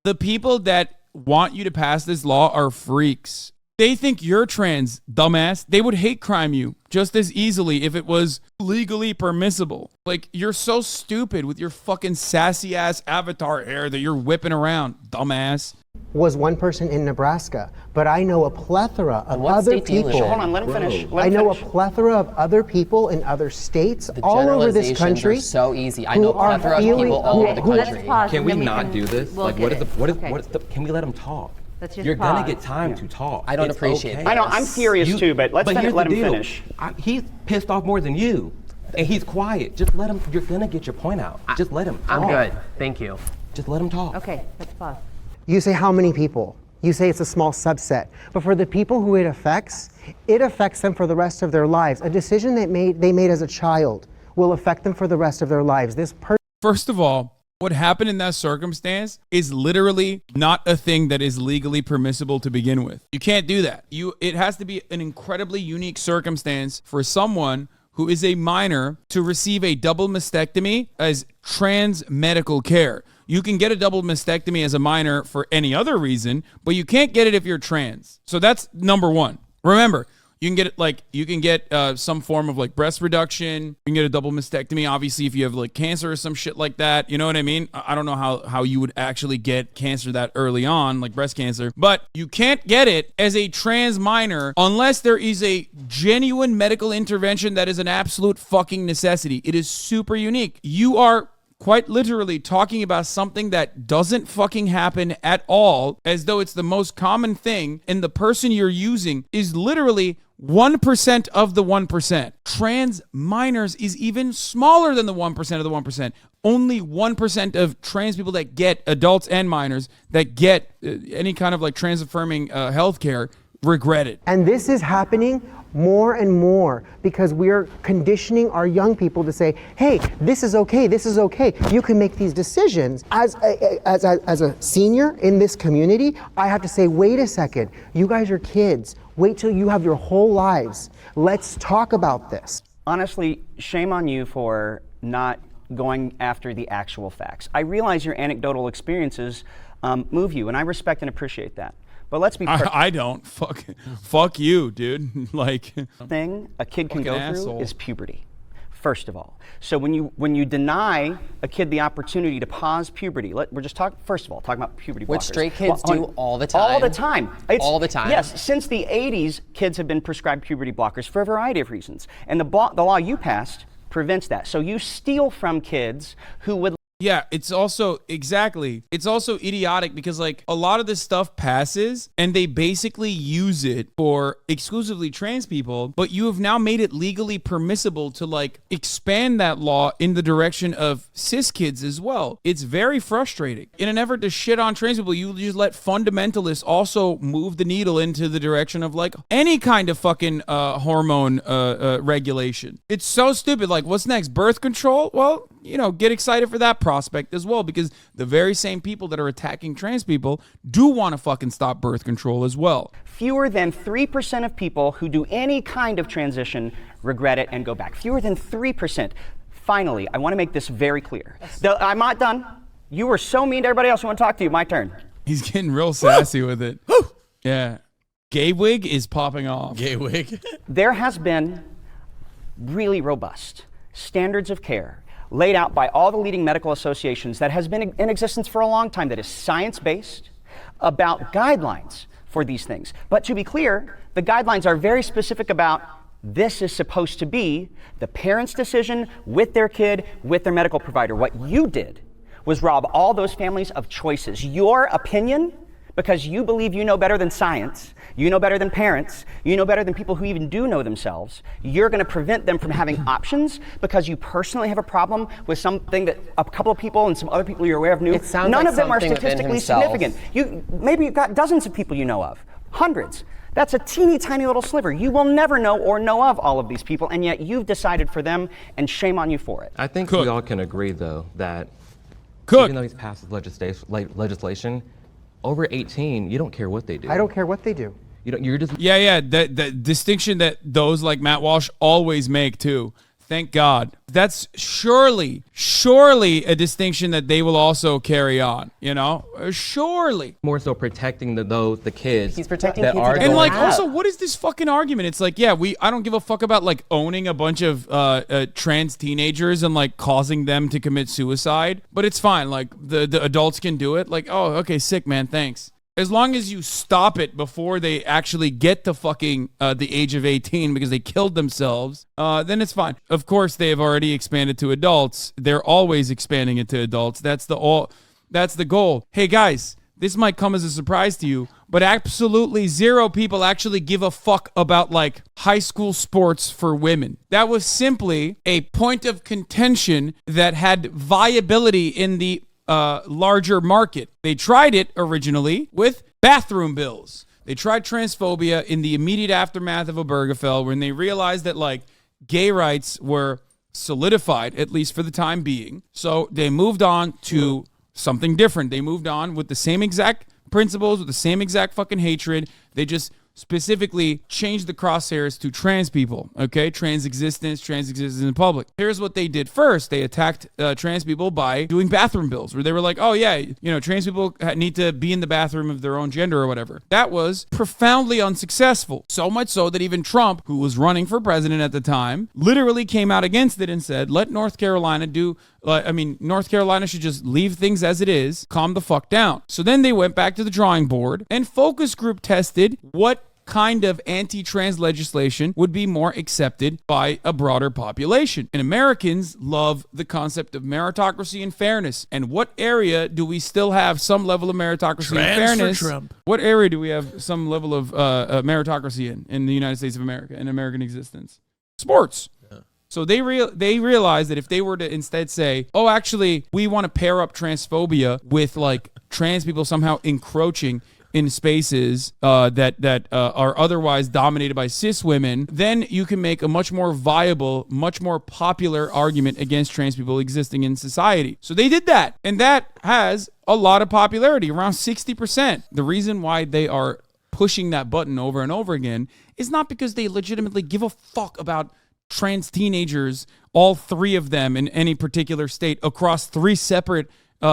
The people that want you to pass this law are freaks. They think you're trans, dumbass. They would hate crime you just as easily if it was legally permissible. Like, you're so stupid with your fucking sassy ass avatar hair that you're whipping around, dumbass. Was one person in Nebraska, but I know a plethora of other people. Hold on, let him finish. I know a plethora of other people in other states all over this country. Are so easy. I know a plethora of people all over the country. Can we not do this? Like, can we let them talk? You're gonna get time to talk. I don't appreciate that. I know, I'm furious too, but let him finish. He's pissed off more than you, and he's quiet. Just let him. You're gonna get your point out. Just let him talk. I'm good. Thank you. Just let him talk. Okay, let's pause. You say how many people? You say it's a small subset. But for the people who it affects them for the rest of their lives. A decision they made as a child will affect them for the rest of their lives. First of all, what happened in that circumstance is literally not a thing that is legally permissible to begin with. You can't do that. It has to be an incredibly unique circumstance for someone who is a minor to receive a double mastectomy as trans medical care. You can get a double mastectomy as a minor for any other reason, but you can't get it if you're trans. So that's number one. Remember, you can get some form of like breast reduction. You can get a double mastectomy, obviously, if you have like cancer or some shit like that. You know what I mean? I don't know how you would actually get cancer that early on, like breast cancer, but you can't get it as a trans minor unless there is a genuine medical intervention that is an absolute fucking necessity. It is super unique. You are quite literally talking about something that doesn't fucking happen at all, as though it's the most common thing, and the person you're using is literally 1% of the 1%. Trans minors is even smaller than the 1% of the 1%. Only 1% of trans people that get, adults and minors, that get any kind of like trans-affirming healthcare regret it. And this is happening more and more because we're conditioning our young people to say, hey, this is okay, you can make these decisions. As a senior in this community, I have to say, wait a second, you guys are kids. Wait till you have your whole lives. Let's talk about this. Honestly, shame on you for not going after the actual facts. I realize your anecdotal experiences move you, and I respect and appreciate that. But let's be I don't. Fuck you, dude. Like, thing a kid can go asshole. through is puberty, first of all. So when you deny a kid the opportunity to pause puberty, we're just talking about puberty blockers. Which straight kids do all the time. All the time. All the time. Yes, since the 80s, kids have been prescribed puberty blockers for a variety of reasons. And the law you passed prevents that. So you steal from kids who would... Yeah, it's also idiotic because like a lot of this stuff passes and they basically use it for exclusively trans people, but you have now made it legally permissible to like expand that law in the direction of cis kids as well. It's very frustrating. In an effort to shit on trans people, you just let fundamentalists also move the needle into the direction of like any kind of fucking hormone regulation. It's so stupid. Like, what's next? Birth control? Well, you know, get excited for that prospect as well, because the very same people that are attacking trans people do want to fucking stop birth control as well. Fewer than 3% of people who do any kind of transition regret it and go back. Fewer than 3%. Finally, I want to make this very clear. I'm not done. You were so mean to everybody else who want to talk to you. My turn. He's getting real sassy with it. Yeah. Gay wig is popping off. Gay wig. There has been really robust standards of care laid out by all the leading medical associations that has been in existence for a long time, that is science-based, about guidelines for these things. But to be clear, the guidelines are very specific about this is supposed to be the parent's decision with their kid, with their medical provider. What you did was rob all those families of choices. Your opinion, because you believe you know better than science, you know better than parents, you know better than people who even do know themselves, you're going to prevent them from having options because you personally have a problem with something that a couple of people and some other people you're aware of knew. None of them are statistically significant. Maybe you've got dozens of people you know of, hundreds. That's a teeny tiny little sliver. You will never know or know of all of these people, and yet you've decided for them, and shame on you for it. I think we all can agree, though, that even though he's passed legislation, over 18, you don't care what they do. I don't care what they do. You're just... Yeah. The distinction that those like Matt Walsh always make, too. Thank God. That's surely a distinction that they will also carry on, you know? Surely. More so protecting the kids. He's protecting that kids are who And don't like, have. also, what is this fucking argument? It's like, yeah, I don't give a fuck about like owning a bunch of trans teenagers and like causing them to commit suicide, but it's fine. Like the adults can do it. Like, oh, okay, sick, man, thanks. As long as you stop it before they actually get to fucking the age of 18 because they killed themselves, then it's fine. Of course, they have already expanded to adults. They're always expanding it to adults. That's the goal. Hey guys, this might come as a surprise to you, but absolutely zero people actually give a fuck about like high school sports for women. That was simply a point of contention that had viability in the larger market. They tried it originally with bathroom bills. They tried transphobia in the immediate aftermath of Obergefell when they realized that like gay rights were solidified, at least for the time being. So they moved on to something different. They moved on with the same exact principles, with the same exact fucking hatred. They just specifically changed the crosshairs to trans people, okay? Trans existence in public. Here's what they did first. They attacked trans people by doing bathroom bills where they were like, oh yeah, you know, trans people need to be in the bathroom of their own gender or whatever. That was profoundly unsuccessful. So much so that even Trump, who was running for president at the time, literally came out against it and said, let North Carolina do North Carolina should just leave things as it is, calm the fuck down. So then they went back to the drawing board and focus group tested what kind of anti-trans legislation would be more accepted by a broader population. And Americans love the concept of meritocracy and fairness. And what area do we still have some level of meritocracy and fairness? For Trump. What area do we have some level of meritocracy in the United States of America, in American existence? Sports. So they realized that if they were to instead say, oh, actually, we want to pair up transphobia with like trans people somehow encroaching in spaces that are otherwise dominated by cis women, then you can make a much more viable, much more popular argument against trans people existing in society. So they did that, and that has a lot of popularity, around 60%. The reason why they are pushing that button over and over again is not because they legitimately give a fuck about trans teenagers, all three of them in any particular state across three separate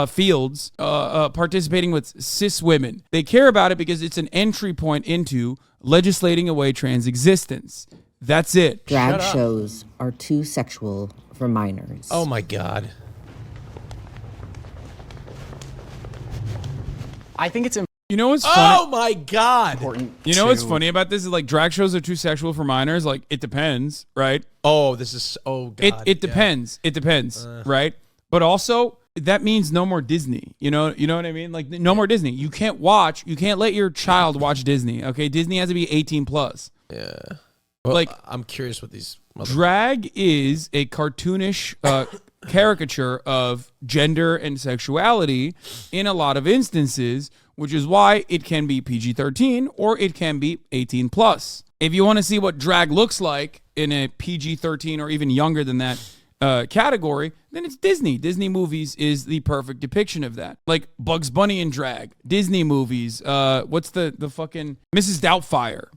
fields participating with cis women. They care about it because it's an entry point into legislating away trans existence. That's it. Drag shows are too sexual for minors. Oh my God. I think it's You know what's funny? Oh my God. important. You know what's funny about this is like drag shows are too sexual for minors. Like it depends, right? Oh, this is God. It depends. It depends, right? But also that means no more Disney. You know what I mean? Like no more Disney. You can't let your child watch Disney. Okay, Disney has to be 18 plus. Yeah. Well, like I'm curious what these drag is a cartoonish caricature of gender and sexuality in a lot of instances, which is why it can be PG-13 or it can be 18 plus. If you want to see what drag looks like in a PG-13 or even younger than that category, then it's Disney. Disney movies is the perfect depiction of that. Like Bugs Bunny in drag, Disney movies. What's the fucking Mrs. Doubtfire?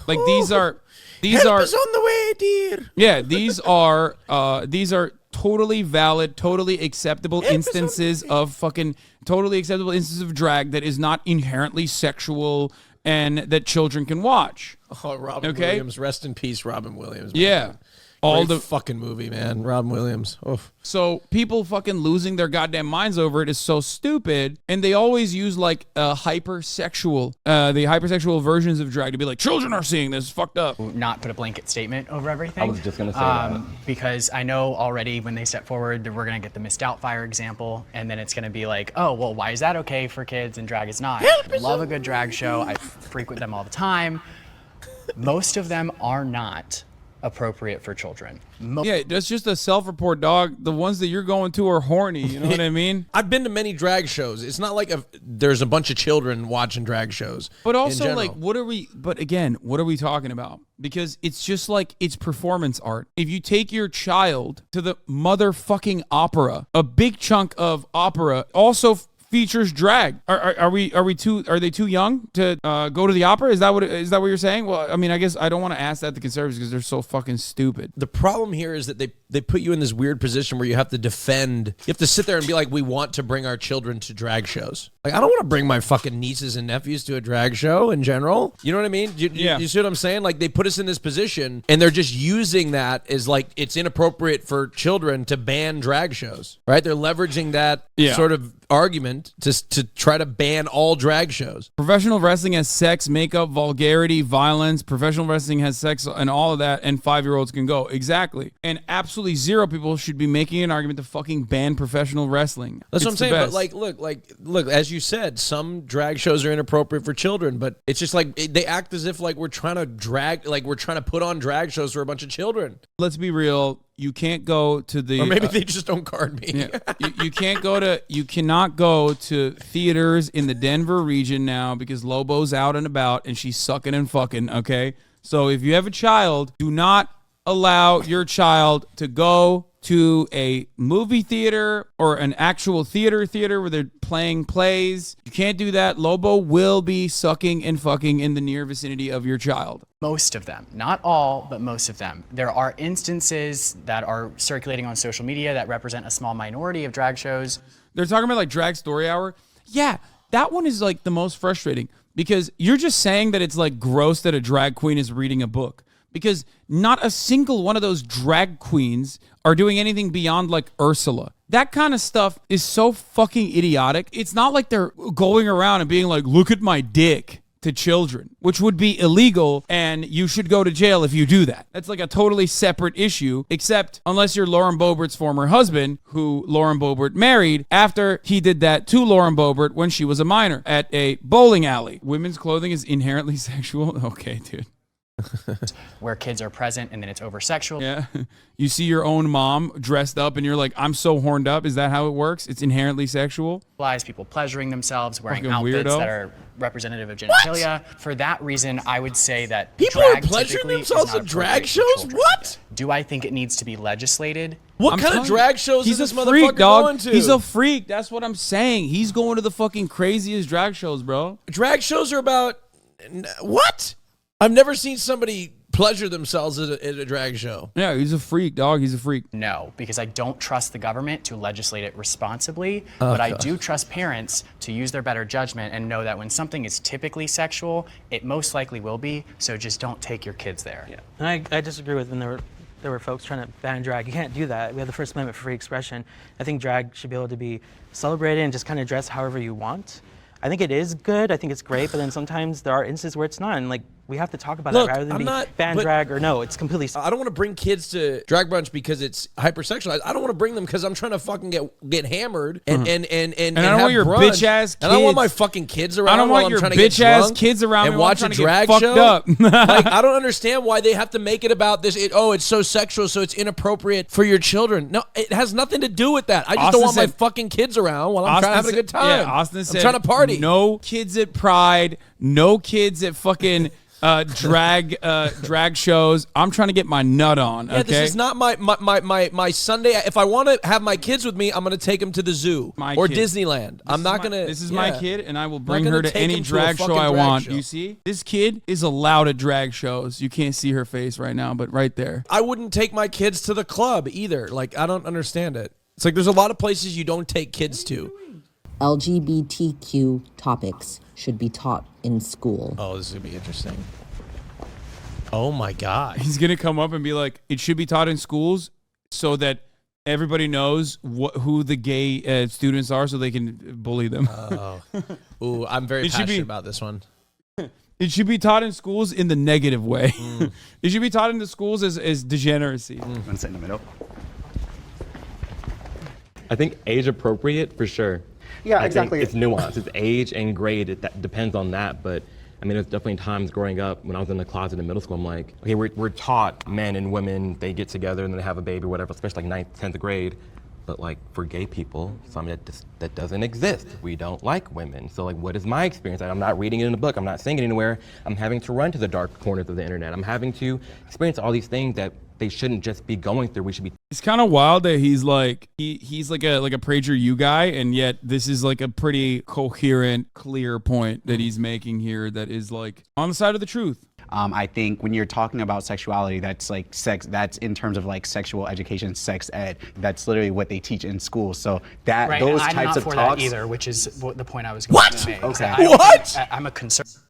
Like these are Help is on the way, dear. Yeah, these are totally valid, totally acceptable instances of drag that is not inherently sexual and that children can watch. Oh, Robin Williams, rest in peace, Robin Williams. Man. Yeah. All the fucking movie, man. Robin Williams. Oof. So people fucking losing their goddamn minds over it is so stupid, and they always use like the hypersexual versions of drag to be like, children are seeing this, fucked up. Not put a blanket statement over everything. I was just gonna say that. Because I know already when they step forward that we're gonna get the Miss Doubtfire example, and then it's gonna be like, oh well, why is that okay for kids and drag is not? I love a good drag show. I frequent them all the time. Most of them are not appropriate for children. Yeah, that's just a self-report, dog. The ones that you're going to are horny. You know what I mean? I've been to many drag shows. It's not like there's a bunch of children watching drag shows. But also, like, what are we talking about? Because it's just like, it's performance art. If you take your child to the motherfucking opera, a big chunk of opera also features drag. Are they too young to go to the opera? Is that what you're saying? Well, I mean, I guess I don't want to ask that to conservatives because they're so fucking stupid. The problem here is that they put you in this weird position where you have to defend. You have to sit there and be like, we want to bring our children to drag shows. Like, I don't want to bring my fucking nieces and nephews to a drag show in general. You know what I mean? You see what I'm saying? Like, they put us in this position and they're just using that as like it's inappropriate for children to ban drag shows, right? They're leveraging that sort of argument to try to ban all drag shows. Professional wrestling has sex, makeup, vulgarity, violence. Professional wrestling has sex and all of that, and 5-year-olds can go. Exactly. And absolutely zero people should be making an argument to fucking ban professional wrestling. That's what I'm saying. But look, as you said, some drag shows are inappropriate for children, but it's just like they act as if like we're trying to put on drag shows for a bunch of children. Let's be real. You can't go to the... Or maybe they just don't card me. Yeah. You cannot go to theaters in the Denver region now because Lobo's out and about and she's sucking and fucking, okay? So if you have a child, do not allow your child to go to a movie theater or an actual theater where they're playing plays. You can't do that. Lobo will be sucking and fucking in the near vicinity of your child. Most of them, not all, but most of them. There are instances that are circulating on social media that represent a small minority of drag shows. They're talking about like Drag Story Hour. Yeah, that one is like the most frustrating because you're just saying that it's like gross that a drag queen is reading a book. Because not a single one of those drag queens are doing anything beyond like Ursula. That kind of stuff is so fucking idiotic. It's not like they're going around and being like, look at my dick to children, which would be illegal and you should go to jail if you do that. That's like a totally separate issue, except unless you're Lauren Boebert's former husband, who Lauren Boebert married after he did that to Lauren Boebert when she was a minor at a bowling alley. Women's clothing is inherently sexual? Okay, dude. Where kids are present and then it's over sexual. Yeah. You see your own mom dressed up and you're like, I'm so horned up. Is that how it works? It's inherently sexual? People pleasuring themselves, wearing Fucking outfits weirdo. that are representative of genitalia. What? For that reason, I would say that people are pleasuring themselves at drag shows? What? Do I think it needs to be legislated? What kind of drag shows is this He's a freak, motherfucker dog. going to? He's a freak. That's what I'm saying. He's going to the fucking craziest drag shows, bro. Drag shows are about... What? I've never seen somebody pleasure themselves at a drag show. Yeah, he's a freak, dog. He's a freak. No, because I don't trust the government to legislate it responsibly, but I do trust parents to use their better judgment and know that when something is typically sexual, it most likely will be, so just don't take your kids there. Yeah. And I disagree with when there were folks trying to ban drag. You can't do that. We have the First Amendment for free expression. I think drag should be able to be celebrated and just kind of dress however you want. I think it is good. I think it's great, but then sometimes there are instances where it's not, and like we have to talk about that rather than ban drag or no. It's completely. I don't want to bring kids to drag brunch because it's hypersexualized. I don't want to bring them because I'm trying to fucking get hammered and I don't want your bitch ass kids. And I don't want my fucking kids around. I don't want while your I'm trying to get bitch ass drunk kids around and me while I'm watch trying a to get drag fucked show. up. Like, I don't understand why they have to make it about this. It's so sexual, so it's inappropriate for your children. No, it has nothing to do with that. I just don't want my fucking kids around while I'm trying to have a good time. Yeah, Austin said, I'm trying to party. No kids at Pride. No kids at fucking drag shows. I'm trying to get my nut on. Okay? Yeah, this is not my Sunday. If I want to have my kids with me, I'm going to take them to the zoo or Disneyland. I'm not going to. This is my kid, and I will bring her to any drag show I want. You see, this kid is allowed at drag shows. You can't see her face right now, but right there. I wouldn't take my kids to the club either. Like, I don't understand it. It's like there's a lot of places you don't take kids to. LGBTQ topics should be taught in school. Oh, this is going to be interesting. Oh my God. He's going to come up and be like, it should be taught in schools so that everybody knows who the gay students are so they can bully them. Oh. Ooh, I'm very passionate about this one. It should be taught in schools in the negative way. It should be taught in the schools as degeneracy. I'm going to sit in the middle. I think age appropriate for sure. Yeah, I exactly. think it's nuanced. It's age and grade. That depends on that. But I mean, there's definitely times growing up when I was in the closet in middle school, I'm like, okay, we're taught men and women, they get together and then they have a baby or whatever, especially like 9th, 10th grade. But like for gay people, something that doesn't exist. We don't like women. So like, what is my experience? I'm not reading it in a book. I'm not seeing it anywhere. I'm having to run to the dark corners of the internet. I'm having to experience all these things that they shouldn't just be going through. We should be. It's kind of wild that he's like he's like a PragerU guy, and yet this is like a pretty coherent, clear point that he's making here that is like on the side of the truth. I think when you're talking about sexuality, that's like that's in terms of like sexual education, sex ed. That's literally what they teach in school. So that Right, those and types I'm of not for talks. that either, which is the point I was going to make. Okay. I'm a conservative.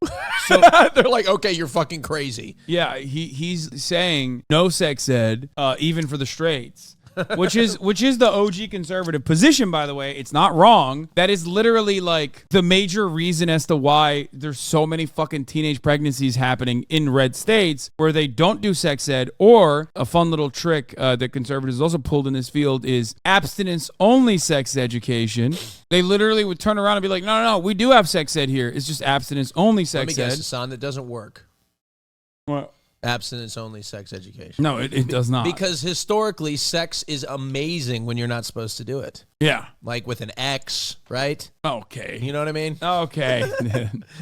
They're like, okay, you're fucking crazy. Yeah, he's saying no sex ed, even for the straights. which is the OG conservative position, by the way. It's not wrong. That is literally like the major reason as to why there's so many fucking teenage pregnancies happening in red states where they don't do sex ed. Or a fun little trick that conservatives also pulled in this field is abstinence-only sex education. They literally would turn around and be like, no, we do have sex ed here. It's just abstinence-only sex ed. Let me guess, Hassan, that doesn't work. What? Abstinence-only sex education. No, it does not. Because historically, sex is amazing when you're not supposed to do it. Yeah. Like with an ex, right? Okay. You know what I mean? Okay.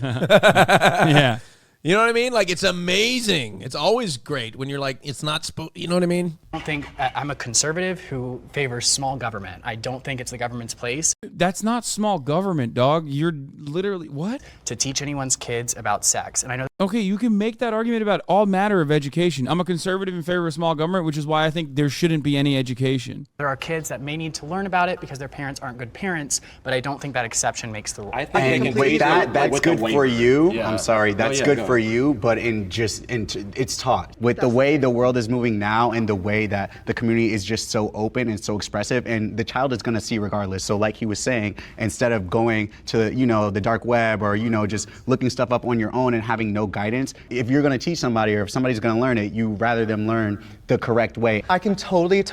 Yeah. You know what I mean? Like, it's amazing. It's always great when you're like, it's not supposed, you know what I mean? I don't think I'm a conservative who favors small government. I don't think it's the government's place. That's not small government, dog. You're literally, what? To teach anyone's kids about sex. And I know. Okay, you can make that argument about all matter of education. I'm a conservative in favor of small government, which is why I think there shouldn't be any education. There are kids that may need to learn about it because their parents aren't good parents, but I don't think that exception makes the rule. I think that's good for you. Yeah. I'm sorry, that's good for you, but it's taught. With the way the world is moving now and the way that the community is just so open and so expressive, and the child is going to see regardless. So like he was saying, instead of going to, the dark web or, just looking stuff up on your own and having no guidance, if you're going to teach somebody or if somebody's going to learn it, you rather them learn the correct way. I can totally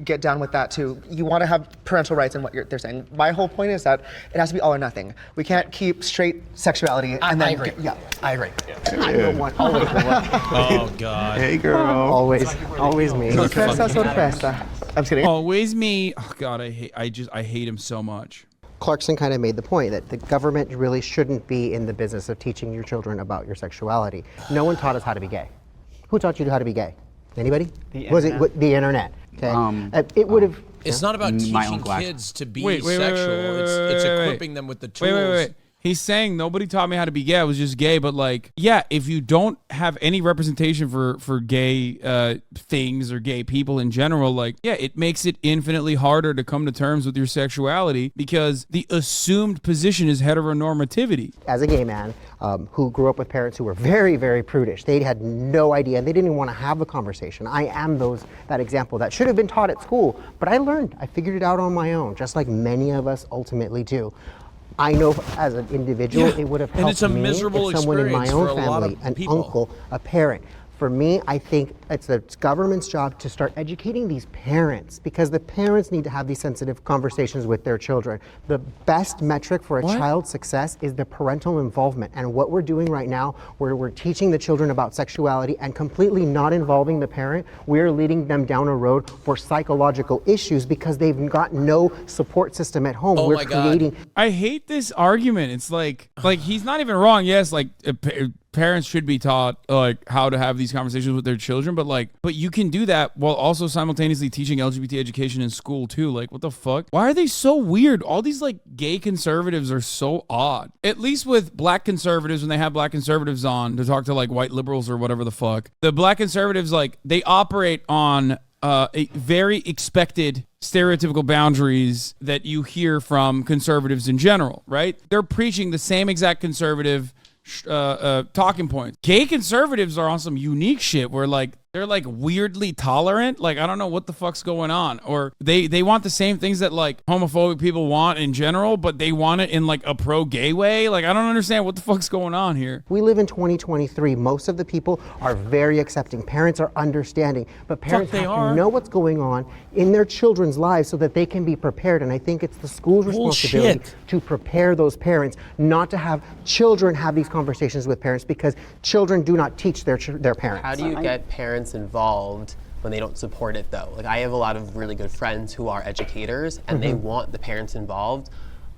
get down with that too. You want to have parental rights in what they're saying. My whole point is that it has to be all or nothing. We can't keep straight sexuality and then. I agree. I agree. I'm the one. Always the one. Oh God. Hey girl. Always me. Sorpresa. I'm just kidding. Always me. Oh God, I hate him so much. Clarkson kind of made the point that the government really shouldn't be in the business of teaching your children about your sexuality. No one taught us how to be gay. Who taught you how to be gay? Anybody? Was it the internet? Okay. It would have. It's not about teaching kids to be sexual. It's equipping them with the tools. Wait. He's saying nobody taught me how to be gay. I was just gay. But like, yeah, if you don't have any representation for gay things or gay people in general, like, yeah, it makes it infinitely harder to come to terms with your sexuality because the assumed position is heteronormativity. As a gay man who grew up with parents who were very, very prudish, they had no idea and they didn't even want to have a conversation. I am that example that should have been taught at school, but I learned. I figured it out on my own, just like many of us ultimately do. I know as an individual, it would have helped and it's a miserable me if someone in my experience own for a lot family, of an people. uncle, a parent. For me, I think it's the government's job to start educating these parents because the parents need to have these sensitive conversations with their children. The best metric for a child's success is the parental involvement. And what we're doing right now, where we're teaching the children about sexuality and completely not involving the parent, we're leading them down a road for psychological issues because they've got no support system at home. We're creating. I hate this argument. It's like he's not even wrong. Yes, like parents should be taught like how to have these conversations with their children, but you can do that while also simultaneously teaching LGBT education in school too. Like, what the fuck? Why are they so weird? All these like gay conservatives are so odd. At least with black conservatives, when they have black conservatives on to talk to like white liberals or whatever the fuck, the black conservatives, like, they operate on a very expected stereotypical boundaries that you hear from conservatives in general, right? They're preaching the same exact conservative talking points. Gay conservatives are on some unique shit where like they're like weirdly tolerant. Like, I don't know what the fuck's going on. Or they want the same things that like homophobic people want in general, but they want it in like a pro-gay way. Like, I don't understand what the fuck's going on here. We live in 2023. Most of the people are very accepting. Parents are understanding, but parents have to know what's going on in their children's lives so that they can be prepared. And I think it's the school's responsibility to prepare those parents, not to have children have these conversations with parents because children do not teach their parents. How do you get parents involved when they don't support it though? Like, I have a lot of really good friends who are educators and they want the parents involved,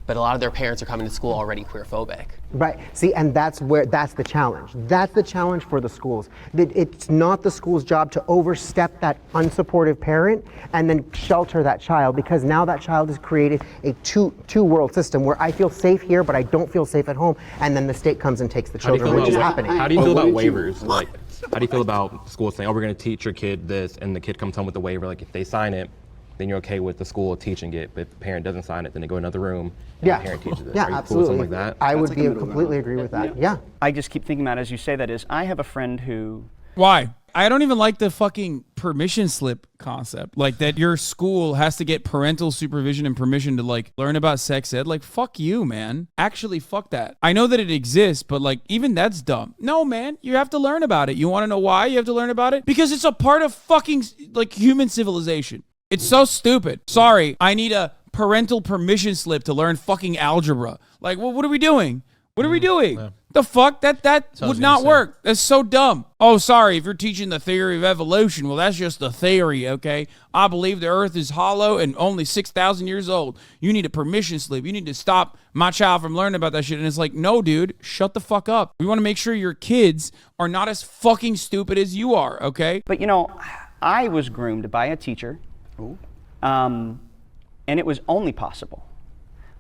but a lot of their parents are coming to school already queerphobic. Right. See, and that's the challenge. That's the challenge for the schools. That it's not the school's job to overstep that unsupportive parent and then shelter that child, because now that child has created a two-world system where I feel safe here, but I don't feel safe at home, and then the state comes and takes the children, which is happening. How do you feel about waivers? Like, how do you feel about schools saying, "Oh, we're going to teach your kid this," and the kid comes home with a waiver? Like, if they sign it, then you're okay with the school teaching it. But if the parent doesn't sign it, then they go in another room and the parent teaches it. Yeah, Are you absolutely. cool with something like that? I would completely agree with that. Yeah. I just keep thinking about it as you say that is, I have a friend who... Why? I don't even like the fucking permission slip concept. Like that your school has to get parental supervision and permission to like learn about sex ed. Like, fuck you, man. Actually, fuck that. I know that it exists, but like even that's dumb. No, man, you have to learn about it. You want to know why you have to learn about it? Because it's a part of fucking like human civilization. It's so stupid. Sorry, I need a parental permission slip to learn fucking algebra. Like, well, what are we doing? What are we doing? Yeah. The fuck? That would not work. That's so dumb. Oh, sorry, if you're teaching the theory of evolution, well, that's just a theory, okay? I believe the earth is hollow and only 6,000 years old. You need a permission slip. You need to stop my child from learning about that shit. And it's like, no, dude, shut the fuck up. We want to make sure your kids are not as fucking stupid as you are, okay? But, you know, I was groomed by a teacher, and it was only possible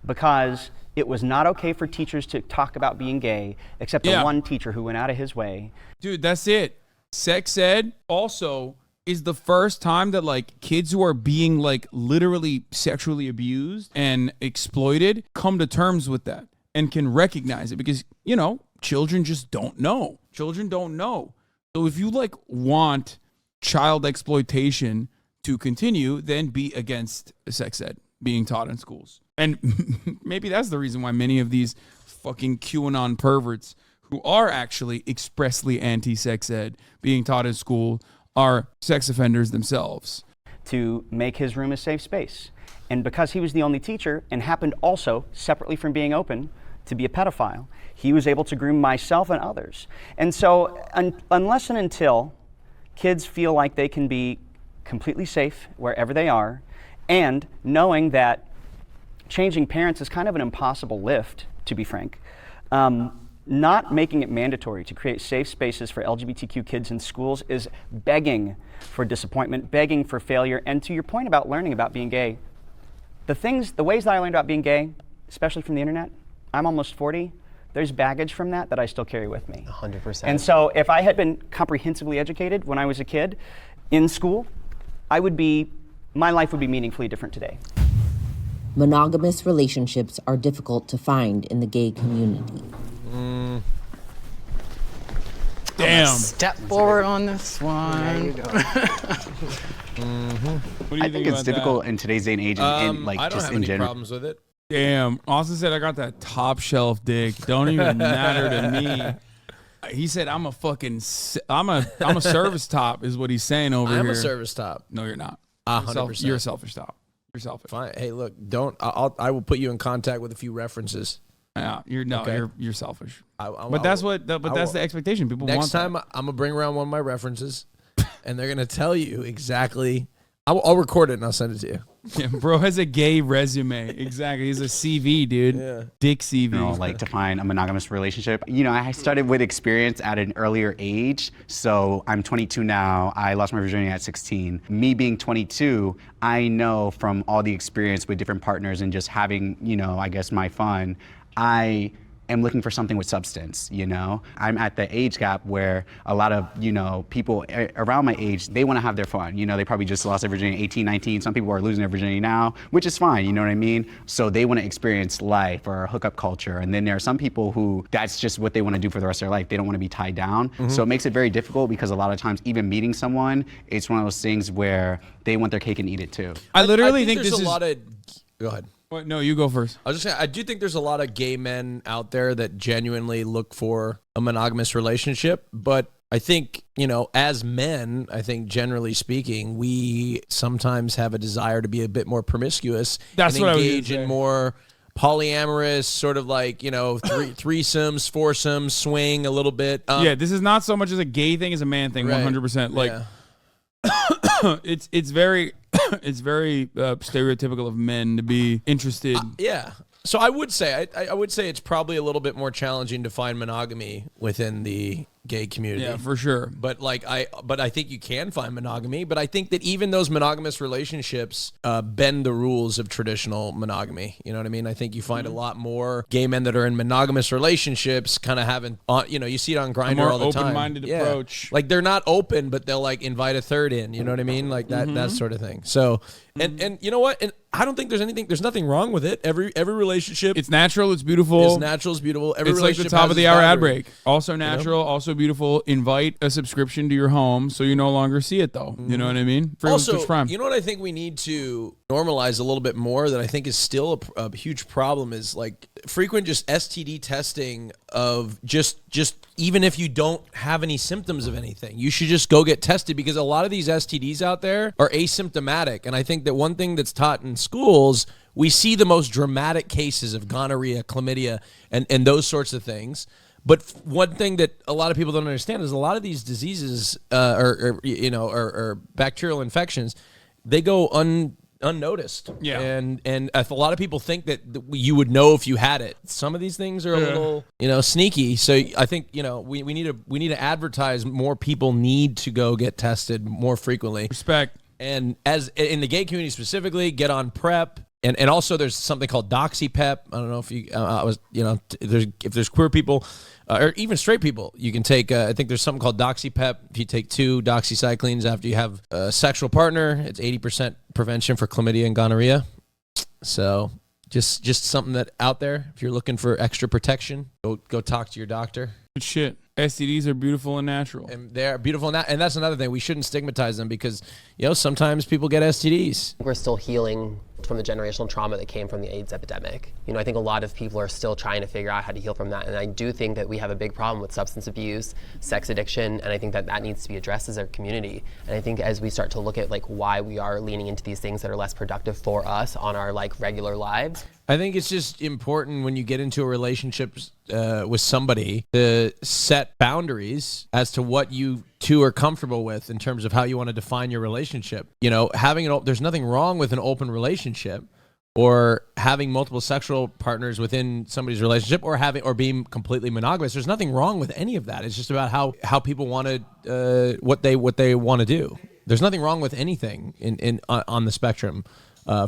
because it was not okay for teachers to talk about being gay, except the one teacher who went out of his way. Dude, that's it. Sex ed also is the first time that like kids who are being like literally sexually abused and exploited come to terms with that and can recognize it, because, you know, children just don't know. Children don't know. So if you like want child exploitation to continue, then be against sex ed being taught in schools. And maybe that's the reason why many of these fucking QAnon perverts who are actually expressly anti-sex ed being taught in school are sex offenders themselves. To make his room a safe space. And because he was the only teacher and happened also, separately from being open, to be a pedophile, he was able to groom myself and others. And so unless and until kids feel like they can be completely safe wherever they are, and knowing that changing parents is kind of an impossible lift, to be frank, not making it mandatory to create safe spaces for LGBTQ kids in schools is begging for disappointment, begging for failure. And to your point about learning about being gay, the ways that I learned about being gay, especially from the internet, I'm almost 40, there's baggage from that I still carry with me. 100%. And so if I had been comprehensively educated when I was a kid in school, my life would be meaningfully different today. Monogamous relationships are difficult to find in the gay community. Damn. Step forward on this one. There you go. What do you I think it's difficult in today's day and age, and like I don't just have in any general. problems with it. Damn. Austin said I got that top shelf dick. Don't even matter to me. He said I'm a service top is what he's saying over here. I'm a service top. No, you're not. 100%. You're a selfish top. You're selfish. Fine. Hey, look, I will put you in contact with a few references. Yeah, you're selfish. But that's the expectation. People want next time. I'm gonna bring around one of my references, and they're gonna tell you exactly. I'll record it and I'll send it to you. Yeah, bro has a gay resume. Exactly, he's a CV, dude. Yeah. Dick CV. You know, like to find a monogamous relationship. You know, I started with experience at an earlier age. So I'm 22 now. I lost my virginity at 16. Me being 22, I know from all the experience with different partners and just having, you know, I guess my fun, I am looking for something with substance, you know? I'm at the age gap where a lot of, you know, people around my age, they want to have their fun. You know, they probably just lost their virginity 18, 19. Some people are losing their virginity now, which is fine, you know what I mean? So they want to experience life or hookup culture. And then there are some people who that's just what they want to do for the rest of their life. They don't want to be tied down. Mm-hmm. So it makes it very difficult because a lot of times even meeting someone, it's one of those things where they want their cake and eat it too. I literally think there's this is a lot of. Go ahead. What? No, you go first. I was just saying, I do think there's a lot of gay men out there that genuinely look for a monogamous relationship, but I think, you know, as men, I think generally speaking, we sometimes have a desire to be a bit more promiscuous. That's and what engage I was in more polyamorous, sort of like, you know, threesomes, foursomes, swing a little bit. Yeah, this is not so much as a gay thing as a man thing. Right. 100%. Like, it's very stereotypical of men to be interested. Yeah. So I would say it's probably a little bit more challenging to find monogamy within the gay community. Yeah, for sure. But I think you can find monogamy. But I think that even those monogamous relationships bend the rules of traditional monogamy. You know what I mean? I think you find a lot more gay men that are in monogamous relationships kind of having, you see it on Grindr all the time. Open-minded approach. Like they're not open, but they'll like invite a third in. You know what I mean? Like that sort of thing. So and you know what? And I don't think there's nothing wrong with it. Every relationship, It's natural. It's beautiful. It's natural. It's beautiful. Every It's like the relationship top has of the its hour ad boundary. break. Also natural, also beautiful. Invite a subscription to your home so you no longer see it, though. You know what I mean? Free with Also, Twitch Prime. you know what I think we need to normalize a little bit more that I think is still a huge problem is like frequent just STD testing of just even if you don't have any symptoms of anything, you should just go get tested because a lot of these STDs out there are asymptomatic. And I think that one thing that's taught in schools, we see the most dramatic cases of gonorrhea, chlamydia, and those sorts of things. But one thing that a lot of people don't understand is a lot of these diseases or bacterial infections, they go unnoticed. Yeah. And if a lot of people think that you would know if you had it. Some of these things are a little, sneaky. So I think, we need to advertise more people need to go get tested more frequently. Respect. And as in the gay community specifically, get on PrEP. And also there's something called DoxyPep. I don't know if you if there's queer people or even straight people, you can take I think there's something called DoxyPep. If you take 2 doxycyclines after you have a sexual partner, it's 80% prevention for chlamydia and gonorrhea. So just something that out there, if you're looking for extra protection, go talk to your doctor. Good shit. STDs are beautiful and natural. And they're beautiful and that's another thing. We shouldn't stigmatize them because sometimes people get STDs. We're still healing from the generational trauma that came from the AIDS epidemic. I think a lot of people are still trying to figure out how to heal from that. And I do think that we have a big problem with substance abuse, sex addiction, and I think that needs to be addressed as a community. And I think as we start to look at why we are leaning into these things that are less productive for us on our regular lives. I think it's just important when you get into a relationship with somebody to set boundaries as to what you two are comfortable with in terms of how you want to define your relationship. There's nothing wrong with an open relationship or having multiple sexual partners within somebody's relationship or being completely monogamous. There's nothing wrong with any of that. It's just about how people want to what they want to do. There's nothing wrong with anything on the spectrum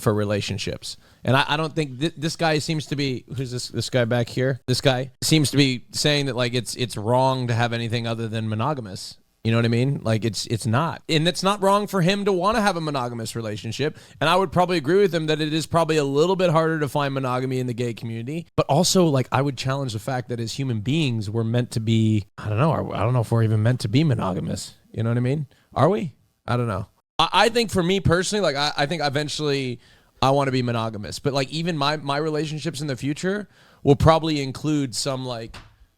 for relationships. And I don't think this guy seems to be, who's this guy back here? This guy seems to be saying that it's wrong to have anything other than monogamous. You know what I mean? It's not. And it's not wrong for him to want to have a monogamous relationship. And I would probably agree with him that it is probably a little bit harder to find monogamy in the gay community. But also, I would challenge the fact that as human beings, we're meant to be, I don't know if we're even meant to be monogamous. You know what I mean? Are we? I don't know. I think for me personally, I think eventually I want to be monogamous. But even my relationships in the future will probably include some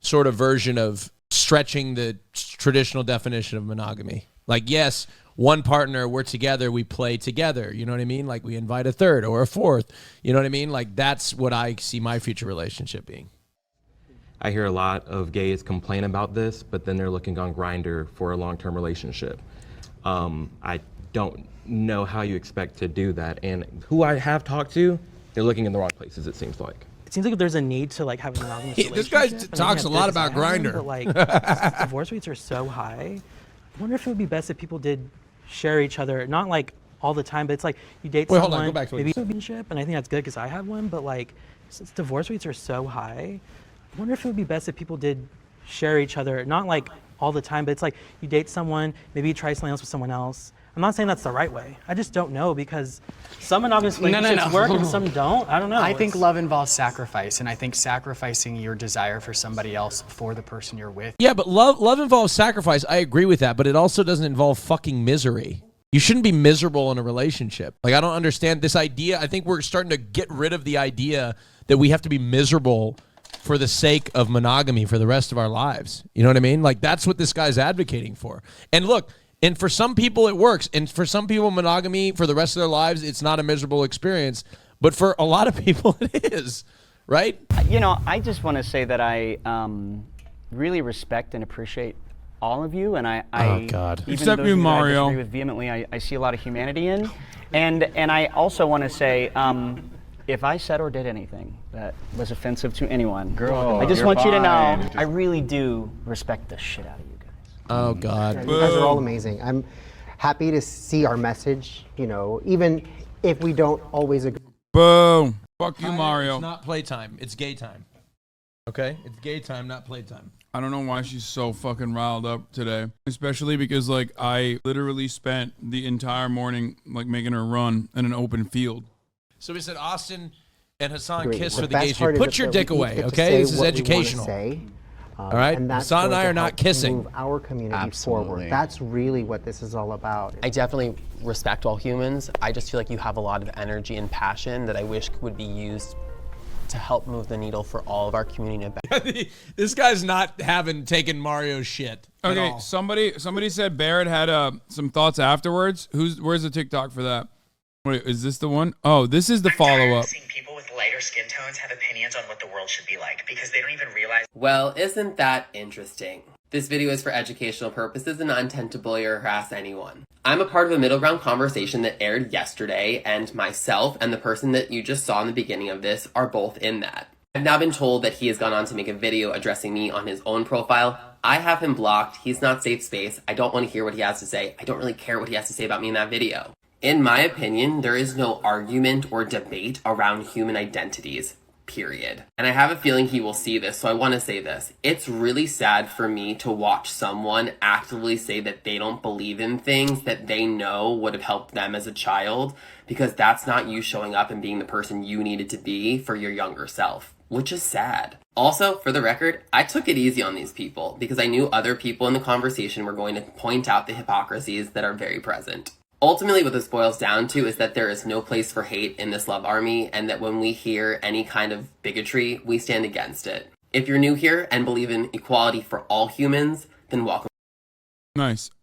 sort of version of stretching the traditional definition of monogamy. Yes, one partner, we're together, we play together. You know what I mean? We invite a third or a fourth. You know what I mean? That's what I see my future relationship being. I hear a lot of gays complain about this, but then they're looking on Grindr for a long-term relationship. I don't know how you expect to do that. And who I have talked to, they're looking in the wrong places, it seems like. It seems like there's a need to have a monogamous relationship. This guy and I think talks a that's lot good about 'cause I have Grindr. one, But divorce rates are so high. I wonder if it would be best if people did share each other, not all the time, but it's you date Wait, someone, hold on, go back to what maybe you a relationship, and I think that's good because I have one. But since divorce rates are so high, I wonder if it would be best if people did share each other, not all the time, but it's you date someone, maybe you try something else with someone else. I'm not saying that's the right way. I just don't know because some monogamous relationships work and some don't. I don't know. I think love involves sacrifice, and I think sacrificing your desire for somebody else for the person you're with. Yeah, but love involves sacrifice. I agree with that, but it also doesn't involve fucking misery. You shouldn't be miserable in a relationship. I don't understand this idea. I think we're starting to get rid of the idea that we have to be miserable for the sake of monogamy for the rest of our lives. You know what I mean? That's what this guy's advocating for. And look, and for some people it works. And for some people, monogamy for the rest of their lives, it's not a miserable experience. But for a lot of people, it is, right? I just want to say that I really respect and appreciate all of you. And I oh, God. Even Except those you, of that I Mario. disagree with vehemently, I see a lot of humanity in. And I also want to say, If I said or did anything that was offensive to anyone, Girl, I just you're want you to know fine. I really do respect the shit out of you guys. Oh God. You guys are all amazing. I'm happy to see our message, you know, even if we don't always agree. Boom. Fuck you, Mario. It's not playtime. It's gay time. Okay? It's gay time, not playtime. I don't know why she's so fucking riled up today, especially because like I literally spent the entire morning like making her run in an open field. So we said Austin and Hassan Great. kiss The for the best gays. part is Put that your we dick get away, to okay? say This is what we wanna educational. say, All right? and that's Hassan and going I to are not help kissing. Move our community forward. That's really what this is all about. I definitely respect all humans. I just feel like you have a lot of energy and passion that I wish would be used to help move the needle for all of our community. This guy's not having taken Mario's shit. at Okay, all. somebody said Barrett had some thoughts afterwards. Where's the TikTok for that? Wait, is this the one? Oh, this is the follow-up. People with lighter skin tones have opinions on what the world should be like because they don't even realize. Well, isn't that interesting? This video is for educational purposes and not intended to bully or harass anyone. I'm a part of a middle ground conversation that aired yesterday, and myself and the person that you just saw in the beginning of this are both in that. I've now been told that he has gone on to make a video addressing me on his own profile. I have him blocked. He's not safe space. I don't want to hear what he has to say. I don't really care what he has to say about me in that video. In my opinion, there is no argument or debate around human identities, period. And I have a feeling he will see this, so I want to say this. It's really sad for me to watch someone actively say that they don't believe in things that they know would have helped them as a child, because that's not you showing up and being the person you needed to be for your younger self, which is sad. Also, for the record, I took it easy on these people because I knew other people in the conversation were going to point out the hypocrisies that are very present. Ultimately, what this boils down to is that there is no place for hate in this love army, and that when we hear any kind of bigotry, we stand against it. If you're new here and believe in equality for all humans, then welcome. Nice.